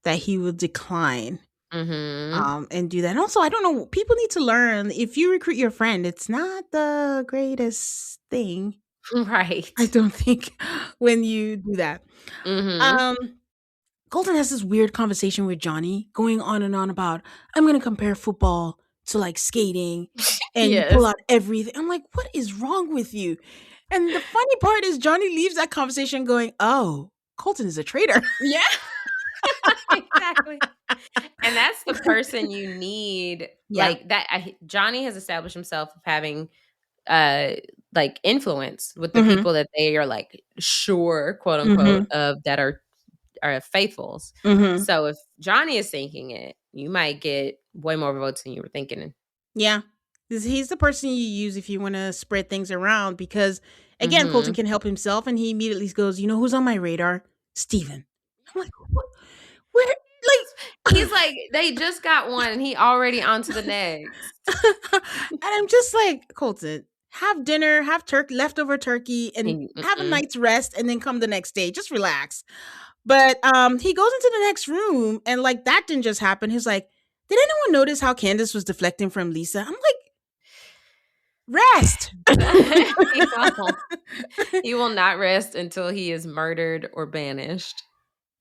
that he will decline Mhm. and do that. And also, I don't know, people need to learn if you recruit your friend, it's not the greatest thing. I Right. don't think when you do that. Mhm. Um Colton has this weird conversation with Johnny going on and on about, I'm going to compare football to like skating and you pull Yes. out everything. I'm like, what is wrong with you? And the funny part is Johnny leaves that conversation going, oh, Colton is a traitor. Yeah. Exactly. And that's the person you need, Yeah. like, Johnny has established himself of having, uh, like, influence with the Mhm. people that they are, like, "sure," quote, unquote, Mhm. of that are faithfuls. Mhm. So if Johnny is thinking it, you might get way more votes than you were thinking. Yeah. He's the person you use if you want to spread things around because, again, Colton Mhm. can help himself and he immediately goes, you know who's on my radar? Steven. I'm like, what? Where? Like, He's like, "They just got one, and he already on to the next." and I'm just like, Colton, have dinner, have leftover turkey, and He have a mm-mm. night's rest, and then come the next day. Just relax. But he goes into the next room, and like that didn't just happen. He's like, did anyone notice how Candace was deflecting from Lisa? I'm like, rest. He won't. He will not rest until he is murdered or banished.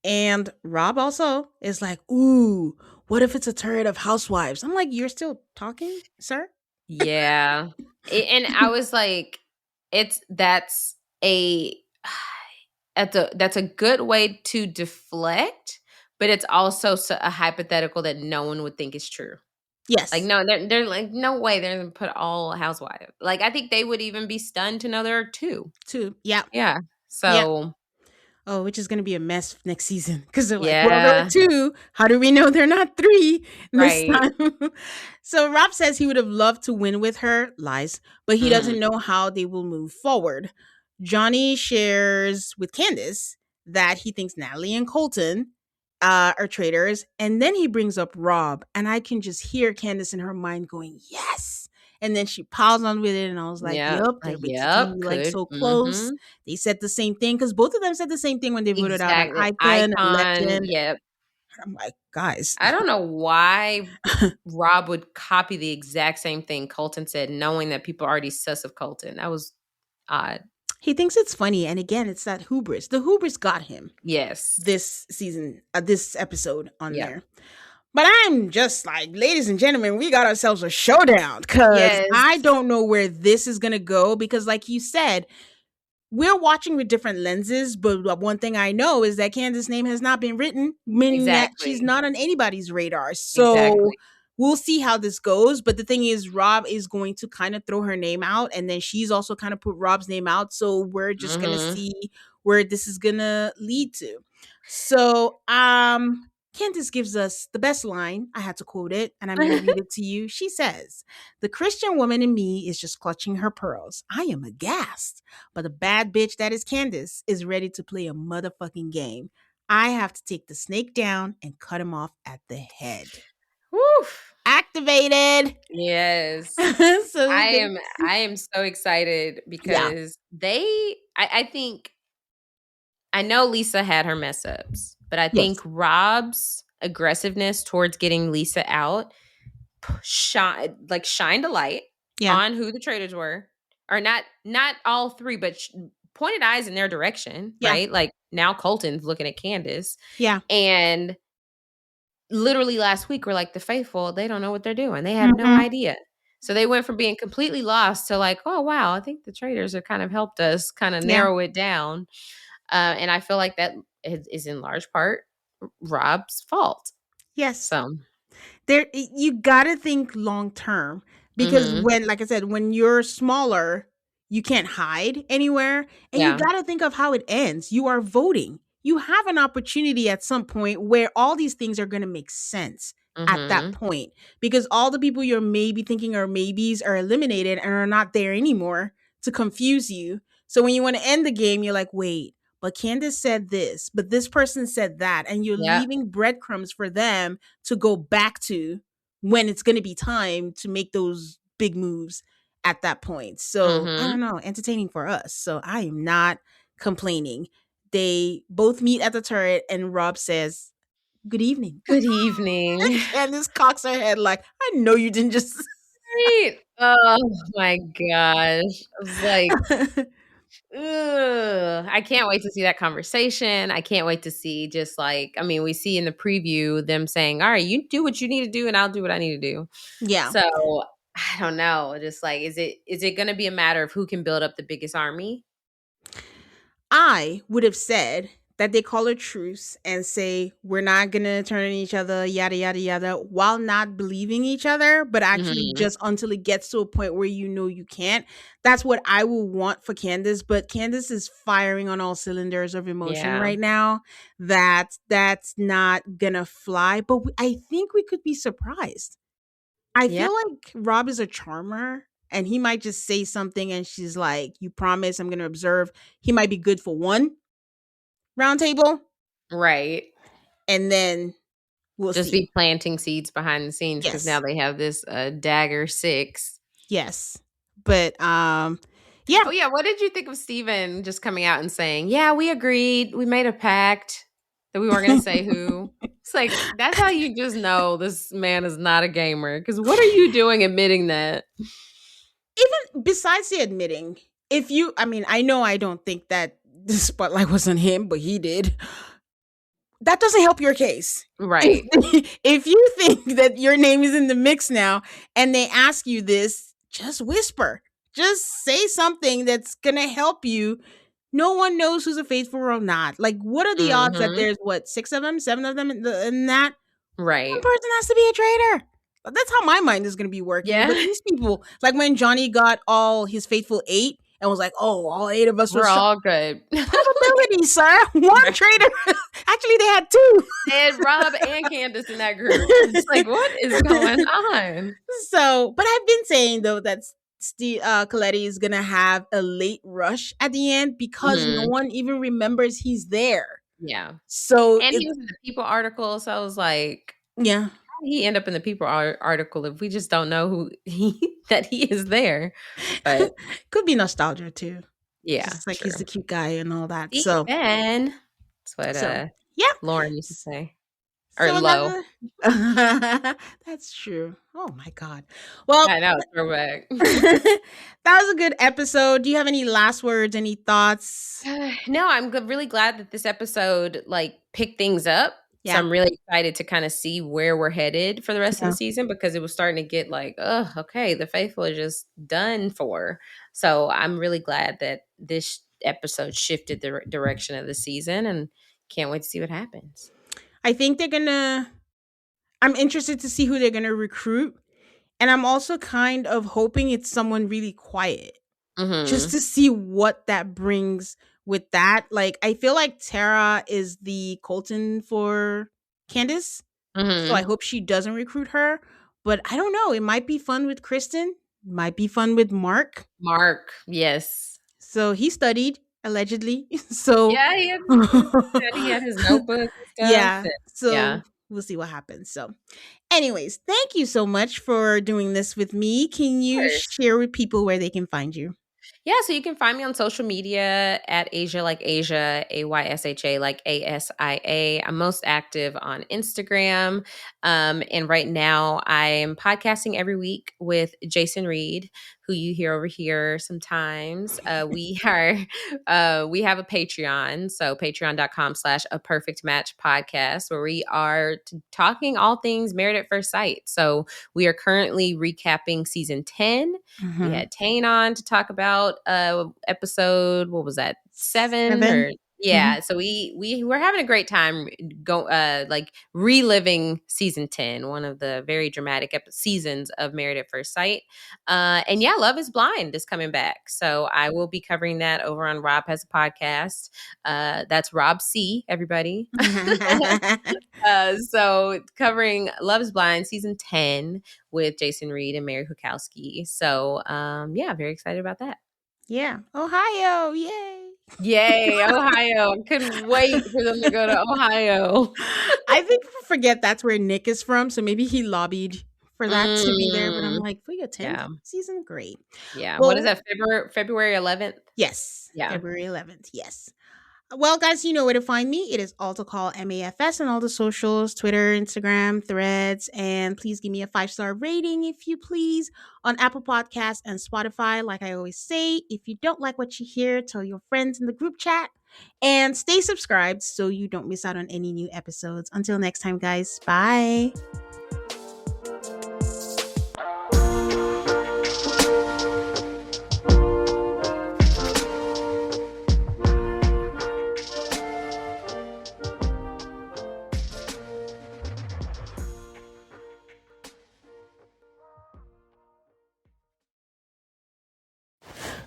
And Rob also is like, ooh, what if it's a turret of housewives? I'm like, you're still talking, sir? Yeah. And I was like, that's a that's a good way to deflect, but it's also a hypothetical that no one would think is true. Like, Yes. no, they're like, "No way they're gonna put all housewives." Like, I think they would even be stunned to know there are 2. Two. Yeah. Yeah. Yeah. So, Oh, which is going to be a mess next season because they're like, well, there were yeah. two. How do we know they're not three this Right. time? So Rob says he would have loved to win with her, lies, but he Mhm. doesn't know how they will move forward. Johnny shares with Candace that he thinks Natalie and Colton are traitors. And then he brings up Rob. And I can just hear Candace in her mind going, yes. And then she piles on with it. And I was like, Yeah. yup, they're basically Yep, like could so close. mhm. They said the same thing because both of them said the same thing when they voted out an Exactly. icon, a Icon, legend. yep. I'm like, guys, I don't know why Rob would copy the exact same thing Colton said, knowing that people are already sus of Colton. That was odd. he thinks it's funny. And again, it's that hubris. The hubris got him Yes. this season, this episode on Yeah. there. But I'm just like, ladies and gentlemen, we got ourselves a showdown because Yes. I don't know where this is going to go. Because, like you said, we're watching with different lenses, but one thing I know is that Candace's name has not been written, meaning that she's Exactly. not on anybody's radar. So Exactly. we'll see how this goes. But the thing is, Rob is going to kind of throw her name out, and then she's also kind of put Rob's name out. So we're just gonna Mhm. see where this is gonna lead to. So Candace gives us the best line. I had to quote it, and I'm gonna read it to you. She says, the Christian woman in me is just clutching her pearls. I am aghast. But the bad bitch that is Candace is ready to play a motherfucking game. I have to take the snake down and cut him off at the head. Woof. Activated. Yes. So I am so excited yeah. because I think I know Lisa had her mess ups, but I think Yes. Rob's aggressiveness towards getting Lisa out shined a light Yeah. on who the traitors were, or not all 3, but pointed eyes in their direction, Yeah. right? Like, now Colton's looking at Candace, Yeah. and literally last week we're like, the faithful, they don't know what they're doing. They have no Mhm. idea. So they went from being completely lost to like, oh wow, I think the traitors have kind of helped us kind of Yeah. narrow it down. And I feel like that is in large part Rob's fault. Yes. So, You gotta think long term because mhm, when, like I said, when you're smaller, you can't hide anywhere, and you yeah, gotta think of how it ends. You are voting. You have an opportunity at some point where all these things are gonna make sense at that mhm, point because all the people you're maybe thinking are maybes are eliminated and are not there anymore to confuse you. So when you want to end the game, you're like, wait, but Candace said this, but this person said that, and you're yeah, leaving breadcrumbs for them to go back to when it's going to be time to make those big moves at that point. So I don't mhm. know, entertaining for us. So I am not complaining. They both meet at the turret, and Rob says, "Good evening." Good evening. Candace cocks her head like, "I know you didn't just." Right? Oh my gosh. I was like, ugh, I can't wait to see that conversation. I can't wait to see just like, I mean, we see in the preview them saying, all right, you do what you need to do and I'll do what I need to do. Yeah. So I don't know. Just like, is it gonna be a matter of who can build up the biggest army? I would have said that they call a truce and say, we're not going to turn on each other, yada, yada, yada, while not believing each other, but actually Mhm. just until it gets to a point where you know you can't. That's what I will want for Candace. But Candace is firing on all cylinders of emotion Yeah. right now. That's not going to fly. But I think we could be surprised. I Yeah. feel like Rob is a charmer. And he might just say something and she's like, "You promise I'm going to observe." He might be good for one round table, Right. and then we'll Just see. be planting seeds behind the scenes because now Yes. they have this dagger 6. Yes. But yeah. Oh yeah, what did you think of Steven just coming out and saying, "Yeah, we agreed. We made a pact that we weren't going to say who." It's like that's how you just know this man is not a gamer cuz what are you doing admitting that? Even besides the admitting, if you I know I don't think that the spotlight was on him, but he did. That doesn't help your case. Right. If you think that your name is in the mix now and they ask you this, just whisper. Just say something that's going to help you. No one knows who's a faithful or not. Like, what are the odds that Mhm. there's what, 6 of them, 7 of them in that? One Right. person has to be a traitor. That's how my mind is going to be working. Yeah. But these people, like when Johnny got all his faithful 8 and was like, "Oh, all 8 of us We're was all good. probability, sir. One traitor." Actually, they had 2. And Rob and Candace in that group. It's like, what is going on? So, but I've been saying though that Steve Coletti is gonna have a late rush at the end because no Mhm. one even remembers he's there. Yeah. So And he it's was in the People article, so I was like, yeah, how did he end up in the People article if we just don't know who he that he is there? But could be nostalgia too. yeah, Just like he's the true. cute guy and all that. So Steven. That's what, so yeah. Lauren used to say. Or So Lo. another that's true. Oh my god. Well, I know, throwback. that was a good episode. Do you have any last words, any thoughts? No, I'm really glad that this episode, like, picked things up. So Yeah. I'm really excited to kinda see where we're headed for the rest of the Yeah. season because it was starting to get like, "Ugh, okay, the faithful are just done for." So I'm really glad that this episode shifted the direction of the season and can't wait to see what happens. I think they're gonna I'm interested to see who they're gonna recruit. And I'm also kind of hoping it's someone really quiet just Mhm. to see what that brings with that. Like, I feel like Tara is the Colton for Candace. So I Mhm. hope she doesn't recruit her. But I don't know. It might be fun with Kristen, might be fun with Mark. Mark, yes. So he studied, allegedly. So, Yeah, he had his notebook and stuff, yeah. and yeah. So we'll see what happens. So, anyways, thank you so much for doing this with me. Can Of you course. share with people where they can find you? Yeah, so you can find me on social media at Asia like Asia, Aysha like ASIA. I'm most active on Instagram. And right now I'm podcasting every week with Jason Reed, who you hear over here sometimes. We have a Patreon. So patreon.com/a perfect match podcast, where we are talking all things Married at First Sight. So we are currently recapping season 10. We Mhm. had Tane on to talk about episode, what was that, 7 7? or Mhm. yeah. So we were having a great time like reliving season 10, one of the very dramatic seasons of Married at First Sight. And yeah, Love is Blind is coming back. So I will be covering that over on Rob Has a Podcast. That's Rob C, everybody. So covering Love is Blind season 10 with Jason Reed and Mary Hukowski. So yeah, very excited about that. Yeah. Ohio, yay. Yay, Ohio. I couldn't wait for them to go to Ohio. I think people forget that's where Nick is from, so maybe he lobbied for that to be there, but I'm Mm, like, for your 10th yeah. season, great. Yeah. What is Well, that? February 11th? yes, Yeah. February 11th. Yes. Well, guys, you know where to find me. It is all to call MAFS on all the socials, Twitter, Instagram, Threads, and please give me a 5-star rating if you please on Apple Podcasts and Spotify. Like I always say, if you don't like what you hear, tell your friends in the group chat and stay subscribed so you don't miss out on any new episodes. Until next time, guys. Bye.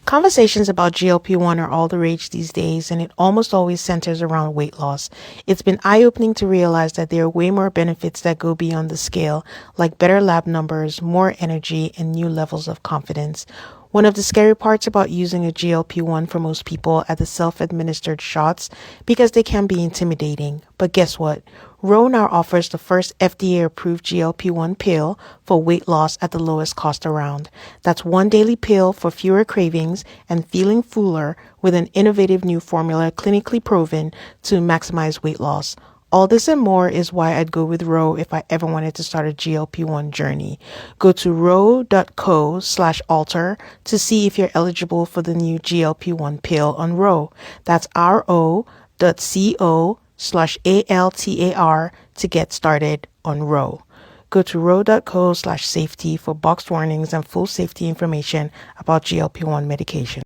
Conversations about GLP-1 are all the rage these days, and it almost always centers around weight loss. It's been eye-opening to realize that there are way more benefits that go beyond the scale, like better lab numbers, more energy, and new levels of confidence. One of the scary parts about using a GLP-1 for most people are the self-administered shots because they can be intimidating. But guess what? Ro now offers the first FDA-approved GLP-1 pill for weight loss at the lowest cost around. That's one daily pill for fewer cravings and feeling fuller with an innovative new formula clinically proven to maximize weight loss. All this and more is why I'd go with Ro if I ever wanted to start a GLP-1 journey. Go to ro.co/alter to see if you're eligible for the new GLP-1 pill on Ro. That's ro.co/altar to get started on Ro. Go to ro.co/safety for boxed warnings and full safety information about GLP-1 medication.